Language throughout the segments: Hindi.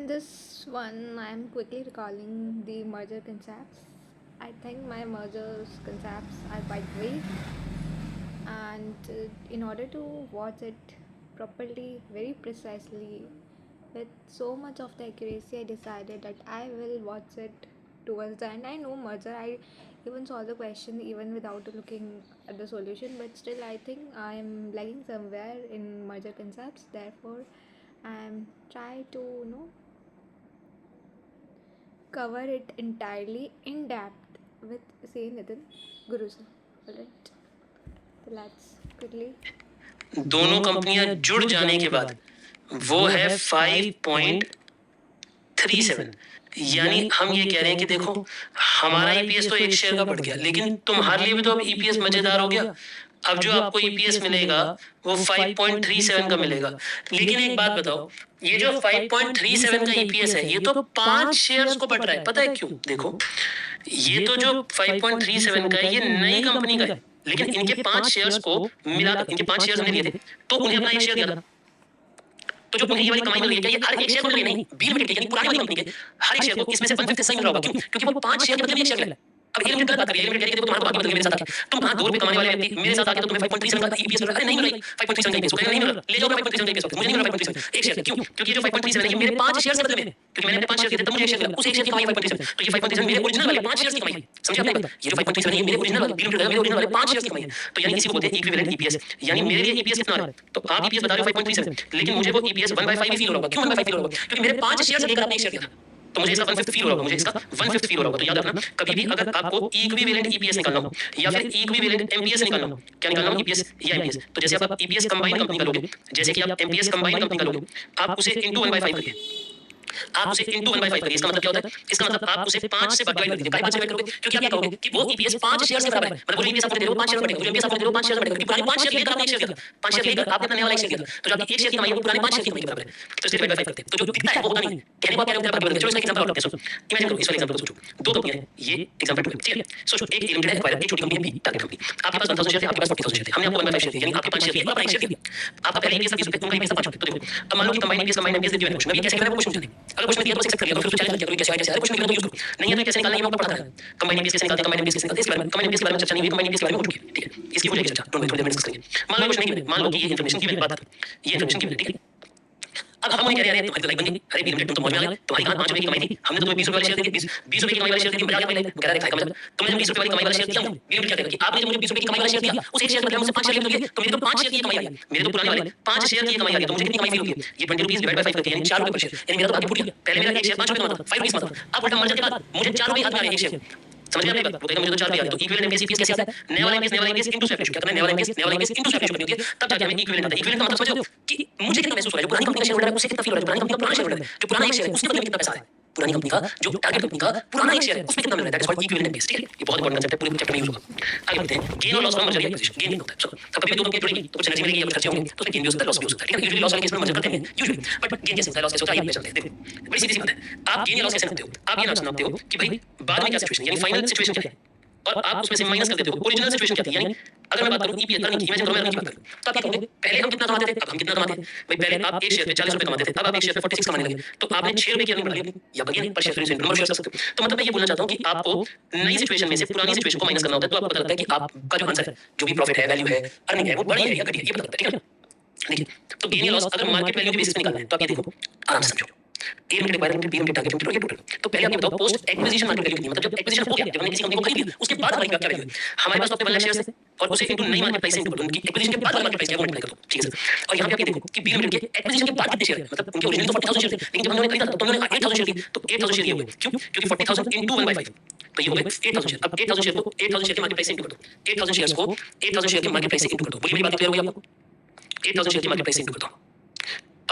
In this one, I am quickly recalling the merger concepts. I think my mergers concepts are quite vague, and in order to watch it properly, very precisely, with so much of the accuracy, I decided that I will watch it towards the end. I know merger, I even saw the question even without looking at the solution, but still, I think I am lagging somewhere in merger concepts. Therefore, I am try to cover it entirely in depth with say Nitin Guru sir. Alright, so let's quickly. दोनों कंपनियां जुड़ जाने के बाद वो है 5.37। यानी हम ये कह रहे हैं कि देखो हमारा ईपीएस तो 1 शेयर का बढ़ गया, लेकिन तुम्हारे लिए भी तो अब ईपीएस मजेदार हो गया। अब जो आपको ईपीएस मिलेगा वो 5.37 का मिलेगा। लेकिन एक बात बताओ, ये जो 5.37 का ईपीएस है ये तो 5 शेयर्स को बढ़ रहा है। पता है क्यों? देखो, ये तो जो 5.37 का है ये नई कंपनी का है, लेकिन इनके 5 शेयर्स को मिलाकर इनके 5 शेयर्स हमने लिए थे तो उन्हें अपना 1 शेयर दिया था। तो जो उन्हें ये वाली कमाई मिल रही है, क्या ये हर एक शेयर को मिल रही है? नहीं, बी लिमिटेड के यानी पुरानी वाली कंपनी के हर एक शेयर को इसमें से 1/5 हिस्सा ही मिल रहा होगा। क्यों? क्योंकि वो 5 शेयर के बदले में 1 शेयर मिला है। अब ए लिमिटेड गलत बात कर रही है। ए लिमिटेड कह रही है देखो तुम्हारा तो बात बदल गई मेरे साथ आके, तुम वहां 2 रुपए कमाने वाले व्यक्ति मेरे साथ आके तो तुम्हें 5.37 का ईपीएस मिल रहा है। अरे नहीं मिल रहा है 5.37 का ईपीएस, नहीं मिल रहा, ले जाओ 5.37 का ईपीएस, मुझे नहीं मिल रहा 5.37 1 शेयर। क्यों? क्योंकि ये जो 5.37 है ये मेरे 5 शेयर के बदले में, क्योंकि मैंने 5 शेयर दिए थे तब मुझे 1 शेयर मिला, उस 1 शेयर की कमाई 5.37। तो ये 5.37 मेरे ओरिजिनल वाले 5 शेयर की कमाई है। समझे आपने बात? ये जो 5.37 है ये मेरे ओरिजिनल वाले बी लिमिटेड मेरे ओरिजिनल वाले 5 शेयर की कमाई है। तो यानी इसी को बोलते हैं इक्विवेलेंट ईपीएस। यानी मेरे लिए ईपीएस कितना आ रहा है? तो आप ईपीएस बता रहे हो 5.37, लेकिन मुझे वो ईपीएस 1/5 ही फील हो रहा होगा। क्यों 1/5 फील हो रहा होगा? क्योंकि मेरे 5 शेयर से लेकर आपने 1 शेयर दिया था, तो मुझे इसका 1/5 फील हो रहा होगा, मुझे इसका 1/5 फील हो रहा होगा। तो याद रखना, कभी भी अगर आपको इक्विवेलेंट ईपीएस निकालना हो या फिर इक्विवेलेंट एमपीएस निकालना हो, क्या निकालना हो? ईपीएस या एमपीएस। तो जैसे आप ईपीएस कंबाइंड कंपनी का लोगे, जैसे कि आप एमपीएस कंबाइंड कंपनी का लोगे, आप उसे इनटू 1/5 करिए, आप उसे इनटू 1/5 करिए। इसका मतलब क्या होता है? इसका मतलब आप उसे 5 से डिवाइड कर दीजिए। काहे 5 से डिवाइड करोगे? क्योंकि आप ये कहोगे कि वो ईपीएस 5 शेयर के बराबर है। मतलब वो ईपीएस आपको दे रहे हो 5 शेयर बढ़ेगा, वो ईपीएस आपको दे रहे हो 5 शेयर बढ़ेगा, क्योंकि पुराने 5 शेयर लेकर आपने 1 शेयर दिया था, 5 शेयर लेकर आपने अपना नया वाला 1 शेयर दिया था। तो जो आपकी 1 शेयर की कमाई है वो पुराने 5 शेयर की कमाई के बराबर है। तो इसलिए डिवाइड बाय 5 करते हैं। तो जो दिखता है वो होता नहीं है। कहने को आप कह रहे हो कि चलो इसका एग्जांपल और करते हैं। इमेजिन करो, इस वाले एग्जांपल को सोचो। 2 कंपनियां हैं, ये एग्जांपल 2 है, ठीक है? सोचो एक लिमिटेड है, एक्वायर, एक छोटी कंपनी है बी टारगेट कंपनी। आपके पास 1000 शेयर थे, आपके पास 40000 शेयर थे। हमने आपको 1/5 शेयर दिए, यानी आपके 5 शेयर दिए, आपका 1 शेयर दिया। आपका पहले ईपीएस था 20 रुपए, उनका ईपीएस था 5 रुपए। तो देखो, अब मान लो कि कंबाइंड ईपीएस दे दिया मैंने क्वेश्चन। अब ये कैसे करना है वो क्वेश्चन जानेंगे। अगर क्वेश्चन दिया तो बस एक्सेप्ट कर लिया, तो फिर उसको चैलेंज किया करो, कैसे आया कैसे आया, क्वेश्चन दिया तो यूज करो। नहीं है तो कैसे निकालना है ये मैं आपको पढ़ा रहा हूं। कंबाइंड ईपीएस कैसे निकालते हैं, कंबाइंड ईपीएस कैसे निकालते हैं, इसके बारे में कंबाइंड ईपीएस के बारे में चर्चा नहीं हुई, कंबाइंड ईपीएस के बारे में हो चुकी है, ठीक है? इसकी हो जाएगी चर्चा, थोड़ी देर में डिस्कस करेंगे। मान लो क्वेश्चन नहीं गिवन, मान लो कि ये इन्फॉर्मेशन की मैंने बात करी, ये इन्फॉर्मेशन की मैंने, ठीक है? अब हम उन्हें कह रहे हैं तुम्हारी तो लाइक बन गई, अरे बी लिमिटेड तुम तो मौज में आ गए, तुम्हारी कहां 5 रुपए की कमाई थी, हमने तो तुम्हें 20 रुपए वाला शेयर दे दिया, 20 रुपए की कमाई वाला शेयर दे दिया, मजा आ गया भाई। कह रहा है का मतलब तुमने जो 20 रुपए वाली कमाई वाला शेयर दिया, बी लिमिटेड क्या करेगा कि आपने जो मुझे 20 रुपए की कमाई वाला शेयर दिया, उस एक शेयर के बदले मुझसे 5 शेयर ले लिए, तो मेरे तो 5 शेयर की कमाई आ गई, मेरे तो पुराने वाले 5 शेयर की कमाई आ गई, तो मुझे कितनी कमाई फील होगी? ये 20 रुपए डिवाइड बाय 5 करके यानी 4 रुपए पर शेयर, यानी मेरा तो भाग्य फूट गया। पहले मेरा एक शेयर 5 रुपए कमाता था, 5 रुपीस कमाता था, अब उल्टा मर्जर के बाद मुझे 4 रुपए हाथ में आ रहे हैं एक शेयर। समझ में आ रही है बात? वो कहेगा मुझे तो 4 रुपए आ रहे, तो इक्विवेलेंट एमपीएस ईपीएस कैसे आता है? नया वाला एमपीएस इनटू स्वैप रेशियो। क्या करना है? नया वाला एमपीएस इनटू स्वैप रेशियो करनी होती है, तब जाके हमें इक्विवेलेंट आता है। इक्विवेलेंट का मतलब समझ रहे हो कि मुझे कितना महसूस हो रहा है, जो पुरानी कंपनी का शेयर होल्डर है उसे कितना फील हो रहा है, जो पुरानी कंपनी का पुराना शेयर होल्डर है, जो पुराना एक शेयर है उसके बदले में कितना पैसा आ रहा है, पुरानी कंपनी का जो टारगेट कंपनी का पुराना एक शेयर है उसमें कितना मिल रहा है, that is called equivalent MPS, ठीक है? ये बहुत इंपॉर्टेंट कंसेप्ट है, पूरे चैप्टर में यूज होगा। आगे बढ़ते हैं। गेन और लॉस फ्रॉम मर्जर या एक्विजिशन। गेन होता है सो अब कभी दो कंपनी जुड़ेंगी तो कुछ एनर्जी मिलेगी या कुछ खर्चे होंगे, तो उसमें गेन भी हो सकता है, लॉस भी हो सकता है, ठीक है? यूजुअली लॉस वाले केस में मर्जर करते हैं यूजुअली, बट गेन कैसे होता है, लॉस कैसे होता है, ये चलते हैं। देखो बड़ी सीधी सी बात है, आप गेन या लॉस कैसे नापते हो? आप ये नापते हो कि भाई बाद में क्या सिचुएशन यानी फाइनल सिचुएशन क्या है, और आप उसमें से माइनस कर देते हो ओरिजिनल सिचुएशन क्या थी। यानी अगर मैं बात करूं ईपीएस अर्निंग की, इमेजिन करो मैं अर्निंग की बात करूं, तो आप क्या कहोगे? पहले हम कितना कमाते थे, अब हम कितना कमाते हैं? भाई पहले आप एक शेयर पे 40 रुपए कमाते थे, अब आप एक शेयर पे 46 कमाने लगे, तो आपने 6 रुपए की अर्निंग बढ़ा ली अपनी, या बढ़ी पर शेयर से नंबर शेयर कर सकते हो। तो मतलब मैं ये बोलना चाहता हूं कि आपको नई सिचुएशन में से पुरानी सिचुएशन को माइनस करना होता है, तो आपको पता लगता है कि आपका जो आंसर है, जो भी प्रॉफिट है, वैल्यू है, अर्निंग है, वो बढ़ी है या घटी है, ये पता लगता है, ठीक है? देखिए, तो गेन या लॉस अगर मार्केट वैल्यू के बेसिस पे निकालना है तो आप ये देखो, आराम से समझो। A limited acquire limited, B limited target limited और ये टोटल। तो पहले आप ये बताओ पोस्ट एक्विजिशन मार्केट वैल्यू कितनी है? मतलब जब एक्विजिशन हो गया, जब हमने किसी कंपनी को खरीद लिया, उसके बाद हमारी क्या वैल्यू है? हमारे पास तो अपने 1 लाख शेयर्स थे और उसे इनटू नई मार्केट प्राइस से इनटू कर दो, उनकी एक्विजिशन के बाद वाला मार्केट प्राइस क्या है वो मल्टीप्लाई कर दो, ठीक है सर? और यहां पे आप ये देखो कि बी लिमिटेड के एक्विजिशन के बाद कितने शेयर है, मतलब उनके ओरिजिनल तो 40000 शेयर थे, लेकिन जब हमने खरीदा तो उन्होंने 8000 शेयर दिए, तो 8000 शेयर ये हुए। क्यों? क्योंकि 40000 इनटू 1/5 तो ये हो गए 8000 शेयर। अब 8000 शेयर को 8000 शेयर के मार्केट प्राइस से इनटू कर दो, 8000 शेयर्स को 8000 शेयर के मार्केट प्राइस से इनटू कर दो। बोलिए मेरी बात क्लियर हो गई आपको? 8000 शेयर के मार्केट प्राइस से इनटू कर दो।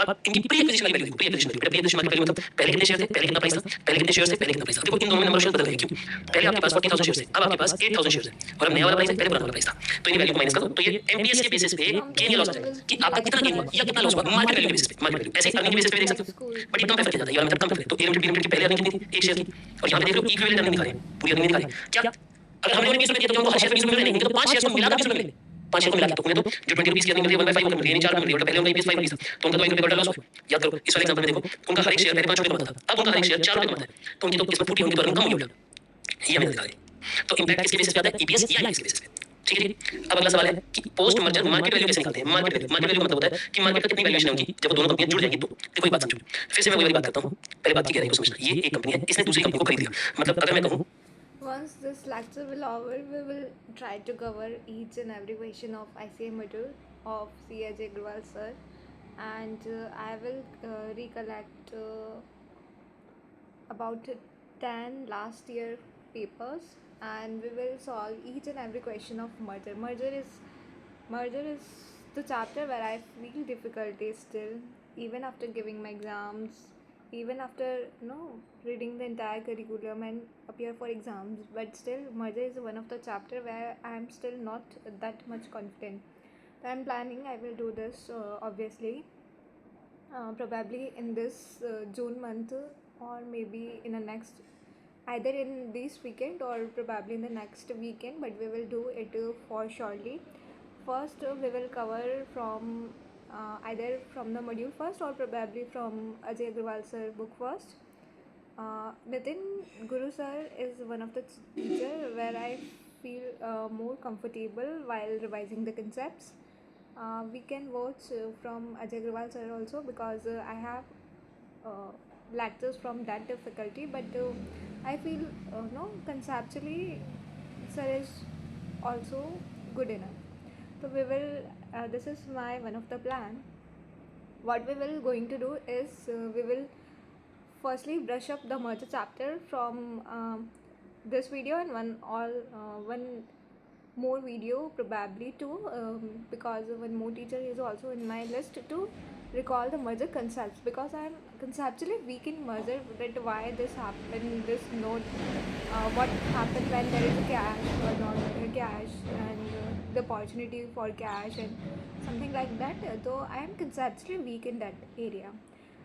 अब इनकी प्री एक्विजिशन वाली value, pre acquisition market value मतलब पहले कितने शेयर थे, पहले कितना प्राइस था, पहले कितने शेयर थे, पहले कितना प्राइस था। देखो इन दोनों में नंबर शेयर बदल गए, क्यों? पहले आपके पास 40000 शेयर थे, अब आपके पास 8000 शेयर है, और अब नया वाला प्राइस है, पहले पुराना वाला प्राइस था। तो इन वैल्यू को माइनस कर दो, तो ये एमपीएस के बेसिस पे गेन या लॉस आ जाएगा कि आपका कितना गेन हुआ या कितना लॉस हुआ, मार्केट वैल्यू के बेसिस पे, मार्केट वैल्यू ऐसे अर्निंग के बेसिस पे देख सकते हो, बट एकदम पे फर्क जाता है यार, मतलब कम फर्क है। तो ए लिमिटेड की पहले अर्निंग कितनी थी, 1 शेयर की, और यहां पे देख लो इक्विवेलेंट अर्निंग दिखा रहे हैं, पूरी अर्निंग दिखा रहे हैं। क्या अगर हमने 20 रुपए दिए तो हमको हर शेयर पे 20 रुपए मिलेंगे, तो 5 शेयर को मिलाकर 20 रुपए मिलेंगे, 5 शेयर को मिला के, तो उन्हें तो जो 20 रुपीस की अर्निंग मिल रही है 1/5 मिल रही है, यानी 4 रुपए मिल रही है, और पहले उनका ईपीएस 5 रुपीस था, तो उनका तो 1 रुपए का लॉस हुआ। याद करो इस वाले एग्जांपल में देखो, उनका हर एक शेयर पहले 5 रुपए कमाता था, अब उनका हर एक शेयर 4 रुपए कमाता है, तो उनकी तो किस्मत फूटी, उनकी तो अर्निंग कम हुई उल्टा। ये हमें दिखा रही है। तो इंपैक्ट किसके बेसिस पे आता है? ईपीएस या ईपीएस के बेसिस पे। ठीक है जी। अब अगला सवाल है कि पोस्ट मर्जर मार्केट वैल्यू कैसे निकालते हैं? मार्केट वैल्यू का मतलब होता है कि मार्केट का कितनी वैल्यूएशन है उनकी जब वो दोनों कंपनियां जुड़ जाएंगी तो। देखो एक बात समझो, फिर से मैं वही वाली बात करता हूँ, पहले बात की गहराई को समझना। ये एक कंपनी है, इसने दूसरी कंपनी को खरीद लिया, मतलब अगर मैं कहूँ Once this lecture will over, we will try to cover each and every question of ICA module of C.H. Agrawal sir, and I will recollect about 10 last year papers, and we will solve each and every question of merger. Merger is the chapter where I feel difficulty still, even after giving my exams, even after reading the entire curriculum and appear for exams, but still merger is one of the chapter where I am still not that much confident. So I'm planning I will do this obviously probably in this June month, or maybe in the next, either in this weekend or probably in the next weekend, but we will do it for surely. First we will cover from either from the module first or probably from Ajay Agrawal sir book first. Nitin Guru sir is one of the teacher where I feel more comfortable while revising the concepts. We can watch from Ajay Agrawal sir also, because I have lectures from that faculty, but I feel no, conceptually sir is also good enough. So we will this is my one of the plan. What we will going to do is we will firstly brush up the merger chapter from this video, and one more video probably too, because one more teacher is also in my list to recall the merger concepts, because I am conceptually weak in merger, that why this happened, this note, what happened when there is a cash or not a cash, and the opportunity for cash and something like that. Though I am conceptually weak in that area,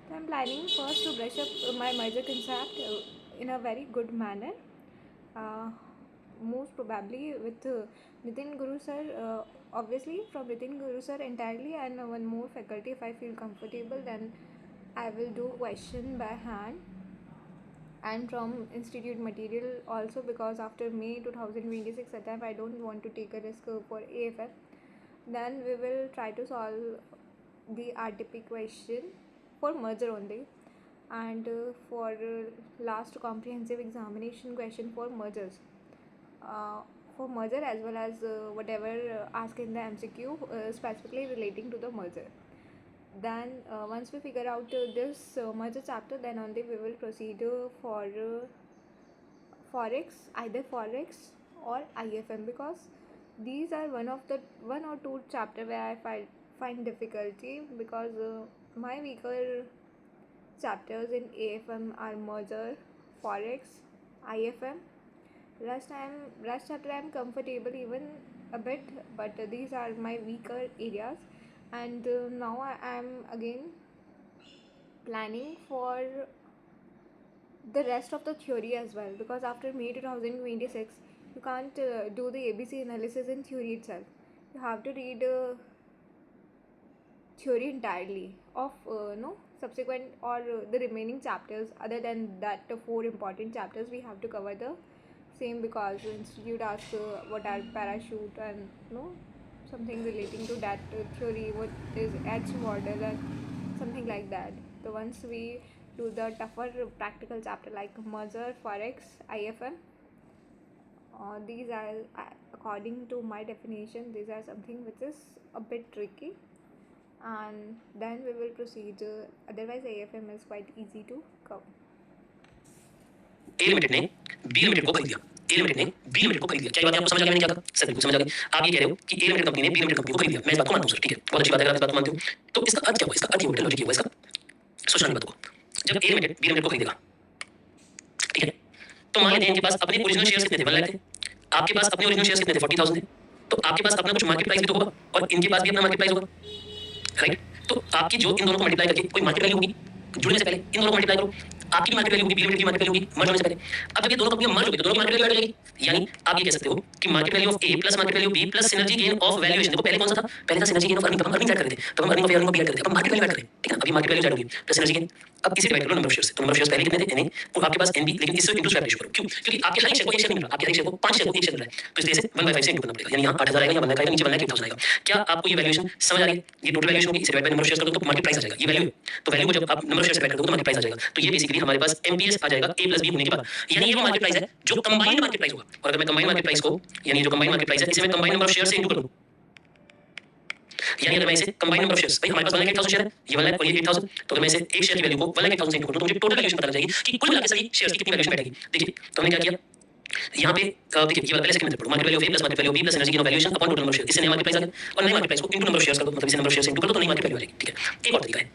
so I am planning first to brush up my merger concept in a very good manner. Most probably with Nitin Guru sir, obviously from Nitin Guru sir entirely, and one more faculty. If I feel comfortable, then I will do question by hand, and from institute material also, because after May 2026 attempt I don't want to take a risk for AFF. Then we will try to solve the RTP question for merger only, and for last comprehensive examination question for mergers, for merger, as well as whatever asked in the MCQ specifically relating to the merger. Then once we figure out this merger chapter, then only we will proceed for forex, either forex or IFM, because these are one or two chapter where I find difficulty, because my weaker chapters in AFM are merger, forex, IFM. Rest chapter I am comfortable even a bit, but these are my weaker areas. And now I am again planning for the rest of the theory as well, because after May 2026 you can't do the ABC analysis in theory itself. You have to read theory entirely of subsequent or the remaining chapters. Other than that, 4 important chapters we have to cover the same, because institute asks what are parachute and something relating to that theory, what is H model and something like that. So once we do the tougher practical chapter like merger, forex, IFM, these are according to my definition, these are something which is a bit tricky, and then we will proceed. Otherwise AFM is quite easy to cover. A limited ने बी लिमिटेड को खरीद लिया। ए लिमिटेड ने बी लिमिटेड को खरीद लिया। क्या ये बात आपको समझ आ गई? मैंने क्या कहा? सर बिल्कुल समझ आ गई। आप ये कह रहे हो कि ए लिमिटेड कंपनी ने बी लिमिटेड कंपनी को खरीद लिया। मैं इस बात को मानता हूं सर, ठीक है, बहुत अच्छी बात है अगर आप इस बात को मानते हो। तो इसका अर्थ क्या हुआ? इसका अर्थ ये होता है, लॉजिक ये हुआ इसका, सोचना की बात को। जब ए लिमिटेड बी लिमिटेड को खरीदेगा, ठीक है, तो मान लेते हैं इनके पास अपने ओरिजिनल शेयर्स कितने थे? 1 लाख थे। आपके पास अपने ओरिजिनल शेयर्स कितने थे? 40,000 थे। तो आपके पास अपना कुछ मार्केट प्राइस भी तो होगा, और इनके पास भी अपना मार्केट प्राइस होगा, राइट? तो आपकी जो इन दोनों को मल्टीप्लाई करके कोई मार्केट वैल्यू होगी, जुड़ने से पहले इन दोनों को मल्टीप्लाई करो, आपकी मार्केट वैल्यू होगी, बी लिमिटेड की मार्केट वैल्यू होगी मर्ज होने से पहले। अब जब ये दोनों कंपनियां मर्ज होगी तो दोनों की मार्केट वैल्यू ऐड हो जाएगी। यानी आप ये कह सकते हो कि market value of A plus market value B plus synergy gain of valuation. देखो पहले कौन सा था, पहले था सिनर्जी गेन ऑफ अर्निंग, तब हम अर्निंग ऐड कर रहे थे, तब हम earning of A earning of B add कर रहे थे, अब मार्केट वैल्यू ऐड करें, ठीक है। अभी मार्केट वैल्यू ऐड होगी प्लस सिनर्जी गेन। अब इसे डिवाइड करो नंबर ऑफ शेयर्स से, तो नंबर ऑफ शेयर्स पहले कितने थे यानी वो आपके पास एनबी, लेकिन इससे इनटू स्वैप रेशियो करो। क्यों? क्योंकि आपके हर एक शेयर को एक शेयर नहीं मिल रहा, आपके हर एक शेयर को 5 शेयर को एक शेयर मिल रहा है, तो इसलिए इसे 1/5 से इनटू करना पड़ेगा। यानी यहां 8000 आएगा या 1 लाख आएगा, नीचे 1 लाख 8000 आएगा। क्या आपको ये वैल्यूएशन समझ आ रही है? ये टोटल वैल्यूएशन होगी, इसे divide by number of shares कर दो तो मार्केट प्राइस आ जाएगा। ये वैल्यू है, तो वैल्यू को जब आप नंबर ऑफ शेयर्स डिवाइड कर दोगे तो मार्केट प्राइस आ जाएगा। तो ये बेसिकली हमारे पास एमपीएस आ जाएगा ए प्लस बी होने के बाद। यानी ये वो मार्केट प्राइस है जो कंबाइंड मार्केट प्राइस होगा। और अगर मैं कंबाइंड मार्केट प्राइस को, यानी जो कंबाइंड मार्केट प्राइस है, इसे मैं कंबाइंड नंबर ऑफ शेयर्स से इनटू कर दूं, यानी अगर मैं इसे कंबाइंड नंबर ऑफ शेयर्स, भाई हमारे पास 1,80,000 शेयर है, ये 1 लाख और ये 8,000, तो अगर मैं इसे एक शेयर की वैल्यू को 1,80,000 से इनटू करूं तो मुझे टोटल वैल्यूएशन पता लग जाएगी कि कुल मिलाकर सभी शेयर्स की कितनी वैल्यूएशन बैठेगी। देखिए तो हमने क्या किया यहाँ पे, देखिए ये वाला पहले सेकंड मेथड पढ़ो, market value of A plus market value of B plus energy gain of valuation upon total number of share. इससे नई मार्केट प्राइस आ गया और नई मार्केट प्राइस को इनटू नंबर ऑफ शेयर्स कर दो, मतलब इसे नंबर ऑफ शेयर्स से इनटू कर दो तो नई मार्केट वैल्यू आ जाएगी, ठीक है। एक और तरीका है,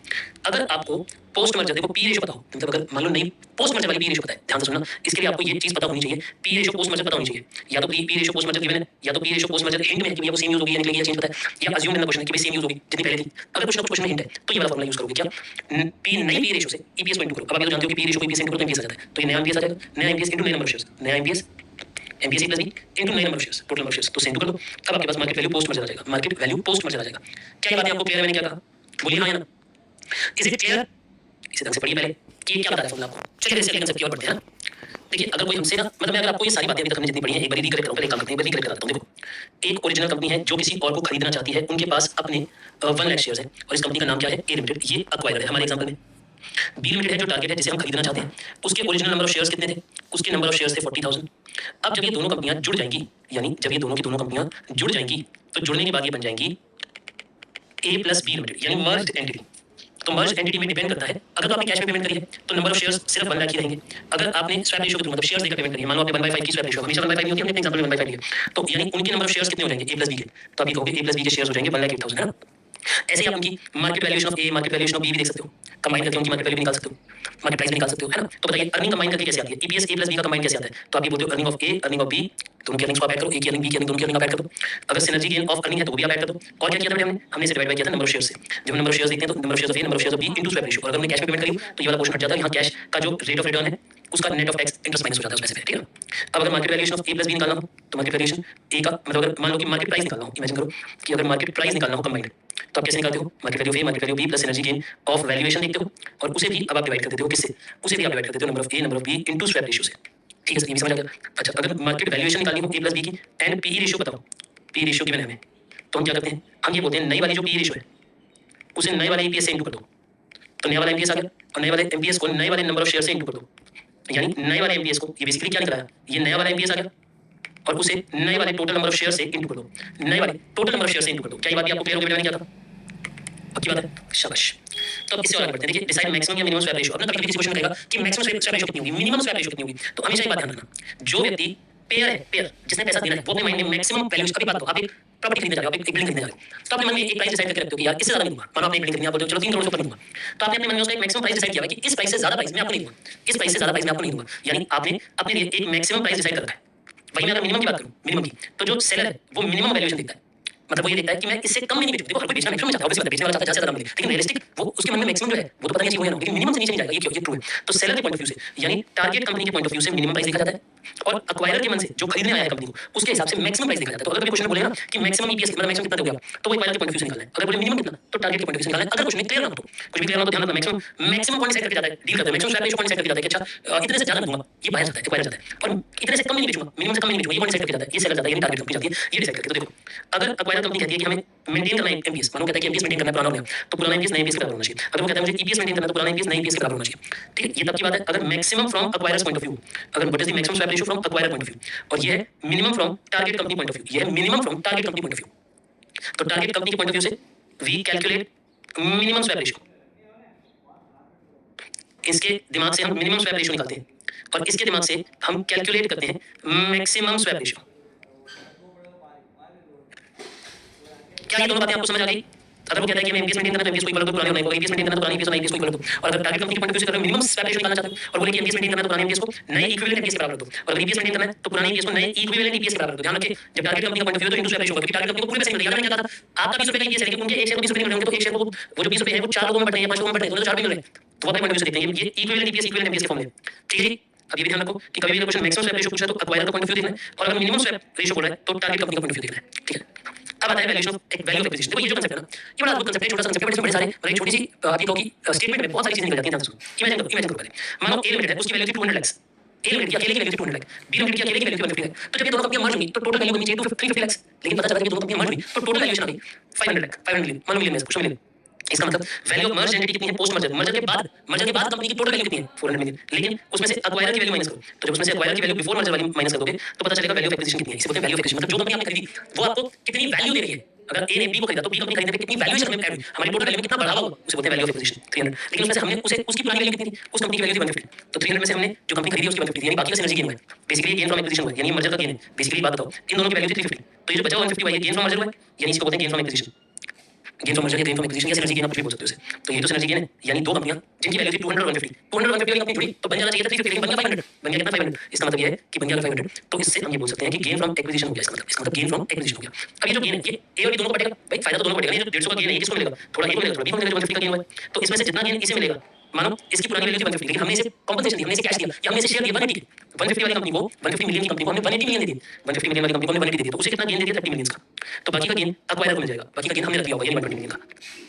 अगर आपको पोस्ट मर्जर, देखो पी रेशियो पता हो, मतलब अगर मान लो नहीं पोस्ट मर्जर वाली पी रेशियो पता है, ध्यान से सुनना, इसके लिए आपको ये चीज पता होनी चाहिए, पी रेशियो पोस्ट मर्जर पता होनी चाहिए। या तो P ratio post merger given है, या तो P ratio post merger hint में है कि वो सेम यूज होगी, यानी कि ये चेंज पता है, या अज्यूम करना क्वेश्चन है कि भाई सेम यूज होगी जितनी पहले थी। अगर कुछ ना कुछ क्वेश्चन में हिंट है तो ये वाला फॉर्मूला यूज करोगे, क्या पी नई पी रेशियो से ईपीएस को इनटू करो। अब आप ये तो जानते हो कि पी रेशियो को ईपीएस से इनटू करो तो ईपीएस आ जाता है, तो ये नया ईपीएस आ जाएगा, नया ईपीएस इनटू नए नंबर ऑफ शेयर्स, नया EPS MPS plus B into नए number of shares, total number of shares, तो सेम टू कर दो। अब आपके पास मार्केट वैल्यू पोस्ट मर्जर आ जाएगा, मार्केट वैल्यू पोस्ट मर्जर आ जाएगा। क्या ये बात आपको क्लियर है? मैंने क्या कहा, बोलिए हाँ या ना। Is it clear? इसे ढंग से पढ़िए पहले कि ये क्या बता रहा है फॉर्मूला आपको। चलिए इससे कंसेप्ट की ओर बढ़ते हैं। देखिए अगर कोई हमसे ना, मतलब मैं अगर आपको ये सारी बातें अभी तक हमने जितनी पढ़ी हैं एक बार रिकलेक्ट करूं, पहले काम करते हैं, एक बार रिकलेक्ट कराता हूं। देखो एक ओरिजिनल कंपनी है जो किसी और को खरीदना चाहती है, उनके पास अपने 1 लाख शेयर्स है और इस कंपनी का नाम क्या है? ए लिमिटेड। ये अक्वायर्ड है हमारे एग्जांपल में। बी लिमिटेड है जो टारगेट है जिसे हम खरीदना चाहते हैं, उसके ओरिजिनल नंबर ऑफ शेयर्स कितने थे? उसके नंबर ऑफ शेयर्स थे 40,000। अब जब ये दोनों कंपनियां जुड़ जाएंगी, यानी जब ये दोनों की दोनों कंपनियां जुड़ जाएंगी तो जुड़ने के बाद ये बन जाएंगी ए प्लस बी लिमिटेड, यानी मर्ज्ड एंटिटी। तो मर्ज एंटिटी में डिपेंड करता है, अगर तो आपने कैश में पेमेंट करी है तो नंबर ऑफ शेयर्स सिर्फ 1 लाख ही रहेंगे। अगर आपने स्वैप रेशियो के थ्रू मतलब शेयर्स देकर पेमेंट करी है, मान लो आपने 1/5 की स्वैप रेशियो, हमेशा 1/5 नहीं होती, हमने एग्जांपल में 1/5 लिया, तो यानी उनके नंबर ऑफ शेयर्स कितने हो जाएंगे? ए प्लस बी के। तो अभी कहोगे ए प्लस बी के शेयर्स हो जाएंगे 1,08,000, है ना। ऐसे ही आप उनकी market valuation of A, market valuation of B भी देख सकते हो, कंबाइन करके उनकी मार्केट वैल्यू भी निकाल सकते हो, मार्केट प्राइस भी निकाल सकते हो, है ना। तो बताइए अर्निंग कंबाइन करके कैसे आती है? ईपीएस ए प्लस बी का कंबाइन कैसे आता है? तो आप ये बोलते हो earning of A, earning of B, दोनों की अर्निंग्स को आप ऐड करो, ए की अर्निंग बी की अर्निंग, दोनों की अर्निंग आप ऐड कर दो। अगर सिनर्जी गेन ऑफ अर्निंग है तो वो भी आप ऐड कर दो। और क्या किया था हमने इसे डिवाइड बाय किया था नंबर ऑफ शेयर्स से। जब नंबर ऑफ शेयर्स देखते हैं तो number of shares of A, number of shares of B into swap ratio, और अगर हमने कैश में पेमेंट करी तो ये वाला पोर्शन हट जाता है, यहाँ कैश का जो रेट ऑफ रिटर्न है उसका net of tax interest minus हो जाता है उसमें से, ठीक है। अब अगर market valuation of A plus B निकालना हो तो मार्केट वैल्यूएशन ए का मतलब अगर मान लो कि मार्केट प्राइस निकालना हो, इमेजिन करो कि अगर मार्केट प्राइस निकालना हो कंबाइंड, तो आप कैसे निकालते हो? Market value of A, market value B plus energy gain of valuation देखते हो और उसे भी अब आप डिवाइड कर देते हो किससे? उसे भी आप डिवाइड कर देते हो number of A, number of B into swap ratio से, ठीक है। ये भी समझ आ गया। अच्छा अगर मार्केट वैल्यूएशन निकालनी हो ए प्लस बी की एंड पी रेशियो बताओ, पी रेशियो गिवन है हमें, तो हम क्या करते हैं? हम ये बोलते हैं नई वाली जो पी रेशियो है उसे नए वाले ईपीएस से इनटू कर दो, तो नया वाला एमपीएस आ गया और नए वाले एमपीएस को नए वाले नंबर ऑफ शेयर से इनटू कर दो, यानी नए वाले एमपीएस को, ये बेसिकली क्या निकला है? ये नया वाला एमपीएस आ गया और उसे नए वाले टोटल नंबर ऑफ शेयर से इनटू कर दो, नए वाले टोटल नंबर ऑफ शेयर से इनटू कर दो। क्या ये बात आपको क्लियर हो गई? मैंने क्या था, पक्की बात है, शाबाश। तो अब इससे और आगे बढ़ते हैं। देखिए डिसाइड मैक्सिमम या मिनिमम स्वैप रेशियो। अब ना कभी किसी क्वेश्चन में कहेगा कि मैक्सिमम स्वैप रेशियो कितनी होगी, मिनिमम स्वैप रेशियो कितनी होगी, तो हमेशा एक बात ध्यान रखना, जो व्यक्ति पेयर है, पेयर जिसने पैसा देना है, वो अपने माइंड में मैक्सिमम वैल्यूज, अभी बात तो आप एक प्रॉपर्टी खरीदने जा रहे हो, आप एक बिल्डिंग खरीदने जा रहे हो, तो आपने मन में एक प्राइस डिसाइड करके रखते हो कि यार इससे ज्यादा नहीं दूंगा। मानो आपने एक बिल्डिंग खरीदनी, आप बोलते हो चलो 3 करोड़ से ऊपर नहीं दूंगा, तो आपने अपने मन में उसका एक मैक्सिमम प्राइस डिसाइड किया है कि इस प्राइस से ज्यादा प्राइस मैं आपको नहीं दूंगा, इस प्राइस से ज्यादा प्राइस मैं आपको नहीं दूंगा, यानी आपने अपने लिए एक मैक्सिमम प्राइस डिसाइड कर रखा है। वही मैं अगर मिनिमम की बात करूं, मिनिमम की, तो जो सेलर है वो मिनिमम वैल्यूएशन देखता है, मतलब वो ये देखता है कि मैं इससे कम नहीं बेचूं। देखो हर कोई बेचना मैक्सिमम में चाहता है, ऑब्वियसली बेचने वाला चाहता है ज्यादा मिले, लेकिन रियलिस्टिक वो उसके मन में मैक्सिमम जो है वो तो पता नहीं चाहिए ना, लेकिन मिनिमम से नीचे नहीं जाएगा, ये क्यों? ये ट्रू है। तो सेलर के पॉइंट ऑफ व्यू से, यानी टारगेट कंपनी के पॉइंट ऑफ व्यू से मिनिमम प्राइस देखा जाता है और एक्वायरर के मन से, जो खरीदने आया है कंपनी को, उसके हिसाब से मैक्सिमम प्राइस देखा जाता है। तो अगर कभी क्वेश्चन बोले ना कि मैक्सिमम ईपीएस मतलब मैक्सिमम कितना दोगे आप, तो वो एक्वायरर के पॉइंट ऑफ व्यू से निकालना है। अगर बोले मिनिमम कितना, तो टारगेट के पॉइंट ऑफ व्यू से निकालना है। अगर कुछ नहीं क्लियर ना हो तो, कुछ भी क्लियर ना हो तो ध्यान रखना, मैक्सिमम पॉइंट सेट करके जाता है, डील करता है, maximum swap ratio point set करके जाता है कि अच्छा इतने से ज्यादा नहीं दूंगा, ये बाहर जाता है, एक्वायरर जाता है, और इतने से कम नहीं बेचूंगा, मिनिमम से कम नहीं बेचूंगा, ये पॉइंट सेट करके जाता है, ये सेलर जाता है, यानी टारगेट कंपनी जाती है, ये डिसाइड करके। तो देखो अगर एक्वायरर कंपनी कहती है कि हमें मेंटेन करना है एमपीएस, मानो कहता है कि एमपीएस मेंटेन करना है पुराना हो गया, तो पुराना एमपीएस नए एमपीएस के बराबर होना चाहिए। अगर वो कहता है मुझे ईपीएस मेंटेन करना है तो पुराना एमपीएस नए एमपीएस के बराबर होना चाहिए, ठीक है। ये तब की बात है अगर maximum from acquirer's point of view, अगर what is the maximum swap ratio from acquirer point of view, और ये है minimum from target company point of view, ये है minimum from target company point of view. तो टारगेट कंपनी के पॉइंट ऑफ व्यू से we calculate minimum swap ratio, इसके दिमाग से हम मिनिमम स्वैप रेशियो निकालते हैं और इसके दिमाग से हम कैलकुलेट करते हैं मैक्सिमम स्वैप रेशियो। क्या ये दोनों बातें आपको समझ आ गई? अगर वो कहता है कि मैं एमपीएस मेंटेन करना है तो एमपीएस को इक्वल कर दो, पुराने होना है, एमपीएस मेंटेन करना है तो पुराने एमपीएस को इक्वल कर दो, और अगर टारगेट कंपनी के पॉइंट ऑफ व्यू से कर रहे हो मिनिमम स्वैप रेशियो निकालना चाहते हो और बोले कि एमपीएस मेंटेन करना है तो पुराने एमपीएस को नए इक्विवेलेंट एमपीएस के बराबर कर दो, और अगर ईपीएस मेंटेन करना है तो पुराने एमपीएस को नए इक्विवेलेंट ईपीएस के बराबर कर दो। ध्यान रखिए जब टारगेट कंपनी का पॉइंट ऑफ व्यू तो इनटू स्वैप रेशियो होगा, क्योंकि टारगेट कंपनी को पूरे पैसे मिल रहे हैं। क्या था आपका 20 रुपए का ईपीएस है, लेकिन उनके एक शेयर को 20 रुपए मिल रहे होंगे, तो एक शेयर को वो जो 20 रुपए है वो 4 लोगों में बट रहे हैं, 5 लोगों में बट रहे हैं, दोनों तो 4 रुपए मिल रहे हैं, तो वो अपने पॉइंट ऑफ व्यू से देखते हैं ये इक्विवेलेंट ईपीएस इक्विवेलेंट एमपीएस के फॉर्म में, ठीक है जी। अब ये भी ध्यान रखो कि कभी भी अगर क्वेश्चन मैक्सिमम स्वैप रेशियो पूछ रहा है तो एक्वायरर का पॉइंट ऑफ व्यू देखना है, और अगर मिनिमम स्वैप रेशियो बोल रहा है तो टारगेट कंपनी का पॉइंट ऑफ व्यू देखना है, ठीक है। अब आता है वैल्यूएशन ऑफ एक वैल्यू ऑफ एक्विजिशन। देखो ये जो कांसेप्ट है ना, ये बड़ा अद्भुत कांसेप्ट है, छोटा सा कांसेप्ट है, बट इसमें बड़े सारे और एक छोटी सी आप ये कहो कि स्टेटमेंट में बहुत सारी चीजें निकल जाती हैं। ध्यान से सुनो, इमेजिन करो पहले, मानो ए लिमिटेड है, उसकी वैल्यू थी 200 लाख, ए लिमिटेड की अकेले की वैल्यू थी 200 लाख, बी लिमिटेड की अकेले की वैल्यू थी 150 लाख। तो जब ये दोनों कंपनियां मर्ज होंगी तो टोटल वैल्यू बननी चाहिए 350 लाख, लेकिन पता चला कि ये दोनों कंपनियां मर्ज हुई तो टोटल वैल्यूएशन आ गई 500 लाख, 500 मिलियन, 1 मिलियन में से कुछ मिलियन। इसका मतलब वैल्यू ऑफ मर्ज एंटिटी कितनी है पोस्ट मर्जर, मर्जर के बाद कंपनी की टोटल वैल्यू कितनी है 400 मिलियन, लेकिन उसमें से एक्वायरर की वैल्यू माइनस करो, तो जब उसमें से एक्वायरर की वैल्यू बिफोर मर्जर वाली माइनस कर दोगे तो पता चलेगा वैल्यू ऑफ एक्विजिशन कितनी है। इसे बोलते हैं वैल्यू ऑफ एक्विजिशन, मतलब जो कंपनी आपने खरीदी वो आपको कितनी वैल्यू दे रही है। अगर ए ने बी को खरीदा तो बी कंपनी खरीदने पे कितनी वैल्यूएशन हमें ऐड हुई, हमारी टोटल वैल्यू में कितना बढ़ावा हुआ, उसे बोलते हैं वैल्यू ऑफ एक्विजिशन 300। लेकिन उसमें से हमने उसे उसकी पुरानी वैल्यू कितनी थी, उस कंपनी की वैल्यू थी 150, तो 300 में से हमने जो कंपनी खरीदी उसकी 150 यानी बाकी का सिनर्जी गेन हुआ है, बेसिकली गेन फ्रॉम एक्विजिशन हुआ है, यानी मर्जर का गेन है। बेसिकली बात बताओ इन दोनों की वैल्यू थी 350, तो ये जो बचा हुआ 150 हुआ ये गेन फ्रॉम मर्जर हुआ है, यानी इसको बोलते हैं gain from acquisition. Gain from merger या गेन फ्रॉम एक्विजिशन या सिनर्जी गेन आप कुछ भी बोल सकते हो इसे। तो ये तो सिनर्जी गेन है, यानी दो कंपनियां जिनकी वैल्यू थी 200 और 150, 200 और 150 वाली कंपनी जुड़ी तो बन जाना चाहिए था 350, लेकिन बन गया 500, बन गया कितना 500। इसका मतलब ये है कि बन गया 500, तो इससे हम ये बोल सकते हैं कि गेन फ्रॉम एक्विजिशन हो गया। इसका मतलब गेन फ्रॉम एक्विजिशन हो गया। अब ये जो गेन है ये ए और बी दोनों को बटेगा, भाई फायदा तो दोनों को बटेगा। ये जो 150 का गेन है ये किसको मिलेगा, थोड़ा ए को मिलेगा, थोड़ा बी को मिलेगा, 150 का गेन हुआ है, तो इसमें से जितना गेन इसे मिलेगा, मानो इसकी पुरानी वैल्यू थी 150, लेकिन हमने इसे कॉम्पेंसेशन दी, हमने इसे कैश दिया या हमने इसे शेयर दिया 180, 150 वाली कंपनी को 150 मिलियन की कंपनी को हमने 180 मिलियन दे दिए, 150 मिलियन वाली कंपनी को हमने 180 दे दिया, तो उसे कितना गेन दे दिया 30 मिलियन का, तो बाकी का गेन एक्वायरर को मिल जाएगा, बाकी का गेन हमने रख लिया होगा यानी 120 मिलियन का।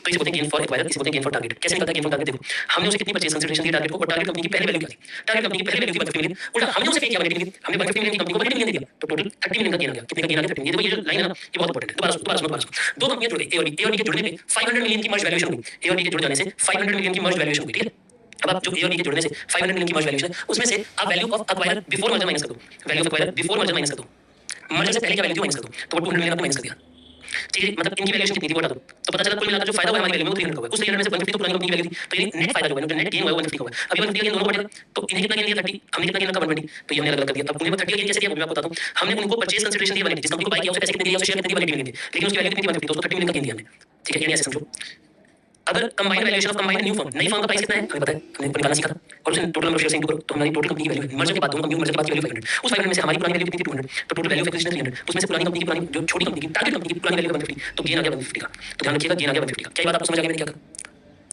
तो इसे बोलते हैं गेन फॉर एक्वायरर, इसे बोलते हैं गेन फॉर टारगेट। कैसे निकलता है गेन फॉर टारगेट, देखो हमने उसे कितनी परचेज कंसीडरेशन दी टारगेट को, और टारगेट कंपनी की पहली वैल्यू क्या थी, टारगेट कंपनी की पहली वैल्यू थी 150 मिलियन, उल्टा हमने उसे पे किया 180 मिलियन, हमने 150 मिलियन की कंपनी को 180 मिलियन दे दिया, तो टोटल 30 मिलियन का गेन आ गया। कितने का गेन आ गया 30 मिलियन। देखो ये जो लाइन है ना ये बहुत इंपॉर्टेंट है, दोबारा सुनो। दो कंपनियां जुड़ गई ए और बी के जुड़ने पे 500 मिलियन की मर्ज वैल्यूएशन हुई, ए और बी के जुड़ जाने से 500 मिलियन की मर्ज वैल्यूएशन हुई, ठीक है। अब आप जो ए और बी के जुड़ने से 500 मिलियन की मर्ज वैल्यूएशन है उसमें से आप value of acquirer before merger minus कर दो, value of acquirer before merger minus कर दो, मर्जर से पहले की वैल्यू माइनस कर दो, तो वो 200 मिलियन आपने माइनस कर दिया, ठीक है। मतलब इनकी वैल्यूएशन कितनी थी वो हटा दो, तो पता चला कुल मिलाकर जो फायदा हुआ हमारी वैल्यू में वो 300 का हुआ, उस 300 में से 150 तो पुरानी कंपनी की वैल्यू थी, तो ये नेट फायदा जो है जो नेट गेन हुआ है वो 150 का हुआ है। अभी 150 का गेन दोनों को बढ़ेगा, तो इन्हें कितना गेन दिया 30, हमने कितना गेन रखा 120, तो ये हमने अलग-अलग कर दिया। अब उन्हें 30 का गेन कैसे दिया वो मैं आपको बताता हूं। हमने उनको परचेज कंसीडरेशन दिया 180, जिस कंपनी को बाय किया उसे पैसे कितने दिए, उसे शेयर कितने दिए 180 मिलियन दिए, लेकिन उसकी वैल्यू कितनी थी 150, तो उसको 30 मिलियन का गेन दिया हमने, ठीक है। यानी ऐसे समझो अगर combined valuation of combined new firm, नई फर्म का प्राइस कितना है हमें पता है, हमने निकालना सीखा था, और उसे total number of shares into करो तो हमारी टोटल कंपनी की वैल्यू है, मर्जर के बाद दोनों कंपनी मर्जर के बाद की वैल्यू 500, उस 500 में से हमारी पुरानी वैल्यू कितनी थी 200, तो टोटल वैल्यू ऑफ एक्विजिशन 300, उसमें से पुरानी कंपनी की पुरानी जो छोटी कंपनी की टारगेट कंपनी की पुरानी वैल्यू 150, तो गेन आ गया 150 का। तो ध्यान रखिएगा गेन आ गया 150 का। क्या ये बात आपको समझ आ गई मैंने क्या कहा।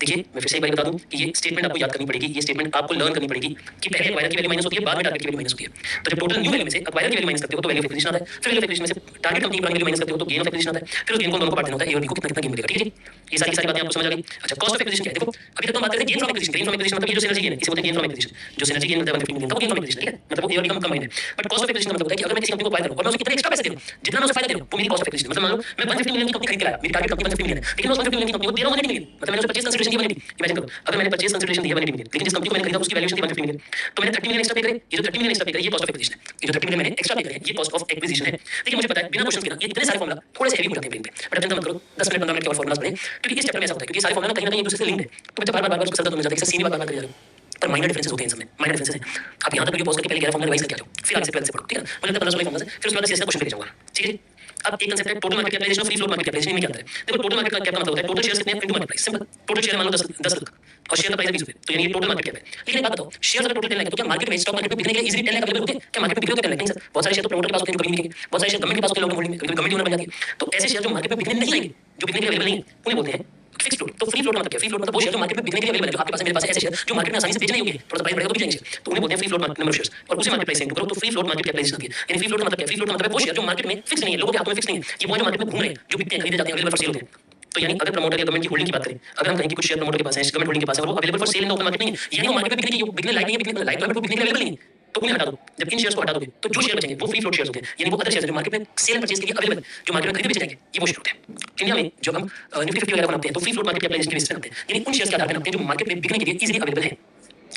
देखिए मैं फिर से एक बार बता दूं कि ये स्टेटमेंट आपको याद करनी पड़ेगी, ये स्टेटमेंट आपको लर्न करनी पड़ेगी कि पहले एक्वायरर की वैल्यू माइनस होती है, बाद में टारगेट की वैल्यू माइनस होती है। तो जब टोटल न्यू वैल्यू में से एक्वायरर की वैल्यू माइनस करते हो तो वैल्यू ऑफ एक्विजिशन आता है, फिर वैल्यू ऑफ एक्विजिशन में से टारगेट कंपनी की पुरानी वैल्यू माइनस करते हो तो गेन ऑफ एक्विजिशन आता है, फिर उस गेन को दोनों को बांट देना होता है, ए और बी को कितना कितना गेन मिलेगा, ठीक है। ये सारी बातें आपको समझ आ गई। अच्छा कॉस्ट ऑफ एक्विजिशन क्या है, देखो अभी तक हम बात करते हैं gain from acquisition. Gain from acquisition मतलब ये जो सिनर्जी गेन है इसे बोलते हैं गेन फ्रॉम एक्विजिशन, जो सिनर्जी गेन मिलता है 150 मिलियन का वो गेन फ्रॉम एक्विजिशन, ठीक है। मतलब वो ए और बी का कंबाइंड है। बट कॉस्ट ऑफ एक्विजिशन का मतलब होता है कि अगर मैं किसी कंपनी को बाय करूं और मैं उसे कितने एक्स्ट्रा पैसे दे दूं, जितना मैं उसे फायदा दे दूं वो मेरी कॉस्ट ऑफ एक्विजिशन। मतलब मान लो मैं 150 मिलियन की कंपनी खरीद के लाया, मेरी टारगेट कंपनी 150 मिलियन है, लेकिन मैं उस 150 मिलियन की कंपनी को दे रहा हूं 180 मिलियन, मतलब मैंने उसे परचेज कंसीडरेशन दिया 180। इमेजिन करो अगर मैंने परचेज कंसीडरेशन दिया 180 मिलियन, लेकिन जिस कंपनी को मैंने खरीदा उसकी वैल्यूएशन थी 150 मिलियन, तो मैंने 30 मिलियन एक्स्ट्रा पे करे, ये जो 30 मिलियन एक्स्ट्रा पे करे ये कॉस्ट ऑफ एक्विजिशन है, ये जो 30 मिलियन मैंने एक्स्ट्रा पे करे ये कॉस्ट ऑफ एक्विजिशन है। देखिए मुझे पता है बिना क्वेश्चन के ना ये इतने सारे फॉर्मूला थोड़े से हेवी हो जाते हैं ब्रेन पे, बट अब चिंता मत करो 10 मिनट 15 मिनट के और फॉर्मूलाज पढ़ें, क्योंकि इस चैप्टर में ऐसा होता है क्योंकि सारे फॉर्मूला कहीं ना कहीं एक दूसरे से लिंक्ड है, तो बच्चा बार-बार उसको सरदर्द हो जाता है कि सेम ही बात बार-बार कर जा रहे हो, पर माइनर डिफरेंसेस होते हैं इन सब में, माइनर डिफरेंसेस हैं। आप यहां तक वीडियो पॉज करके पहले 11 फॉर्मूला रिवाइज करके आ जाओ, फिर आगे से 12 से पढ़ो, ठीक है। मुझे लगता है 15 फॉर्मूला है, फिर उसके बाद सीधा क्वेश्चन पे जाऊंगा, ठीक है। अब एक कंसेप्ट है टोटल मार्केट कैपिटलाइजेशन और फ्री फ्लोट मार्केट कैपिटलाइजेशन में क्या अंतर है। देखो टोटल मार्केट का क्या मतलब होता है, टोटल शेयर्स कितने हैं into market price, simple. Total share मान लो 10 लाख और शेयर का प्राइस है 20 रुपए, तो यानी ये टोटल मार्केट कैप है। लेकिन एक बात बताओ शेयर अगर टोटल 10 लाख है तो क्या मार्केट में स्टॉक मार्केट में बिकने के लिए इजीली 10 लाख अवेलेबल होते हैं, क्या मार्केट में बिक्री होते हैं 10 लाख? नहीं सर, बहुत सारे शेयर तो प्रमोटर के पास होते हैं कभी नहीं बिकेंगे, बहुत सारे शेयर गवर्नमेंट के पास होते हैं लॉन्ग होल्डिंग में, कभी गवर्नमेंट ओनर बन जाती है, तो ऐसे शेयर जो मार्केट में बिकने नहीं आएंगे, जो बिकने के लिए अवेलेबल नहीं है उन्हें बोलते हैं फिक्स फ्लोट। तो फ्री फ्लोट मतलब क्या, फ्री फ्लोट मतलब वो शेयर जो मार्केट में बिकने के लिए अवेलेबल है, जो आपके पास है मेरे पास है, ऐसे शेयर जो मार्केट में आसानी से बेचने योग्य है, थोड़ा सा प्राइस बढ़ेगा तो बिक जाएंगे, तो उन्हें बोलते हैं free float number of shares, और उसे मार्केट प्राइस से इंटू करो तो फ्री फ्लोट मार्केट कैपिटलाइजेशन आती है। यानी फ्री फ्लोट मतलब क्या, फ्री फ्लोट मतलब वो शेयर जो मार्केट में फिक्स नहीं है, लोगों के हाथों में फिक्स नहीं है, ये वो जो मार्केट में घूम रहे हैं, जो बिकते हैं खरीदे जाते हैं, अवेलेबल फॉर सेल होते हैं। तो यानी अगर प्रमोटर या गवर्नमेंट की होल्डिंग की बात करें, अगर हम कहें कि कुछ शेयर प्रमोटर के पास है, गवर्नमेंट होल्डिंग के पास है और वो available for sale in the open market नहीं है, यानी वो मार्केट में बिकने लायक नहीं है, बिकने लायक तो बिकने के लिए अवेलेबल नहीं है, तो उन्हें हटा दो। जब इन शेयर्स को हटा दोगे तो जो शेयर बचेंगे वो फ्री फ्लोट शेयर्स होते हैं, यानी वो अदर शेयर्स जो मार्केट में सेल एंड परचेज के लिए अवेलेबल, जो मार्केट में खरीदे बेचे जाएंगे, ये वो शेयर होते हैं। इंडिया में जब हम निफ्टी 50 वगैरह बनाते हैं तो फ्री फ्लोट मार्केट कैपिटलाइजेशन के बेसिस पे बनाते हैं, यानी उन शेयर्स के आधार पर बनाते हैं जो मार्केट में बिकने के लिए इजीली अवेलेबल है,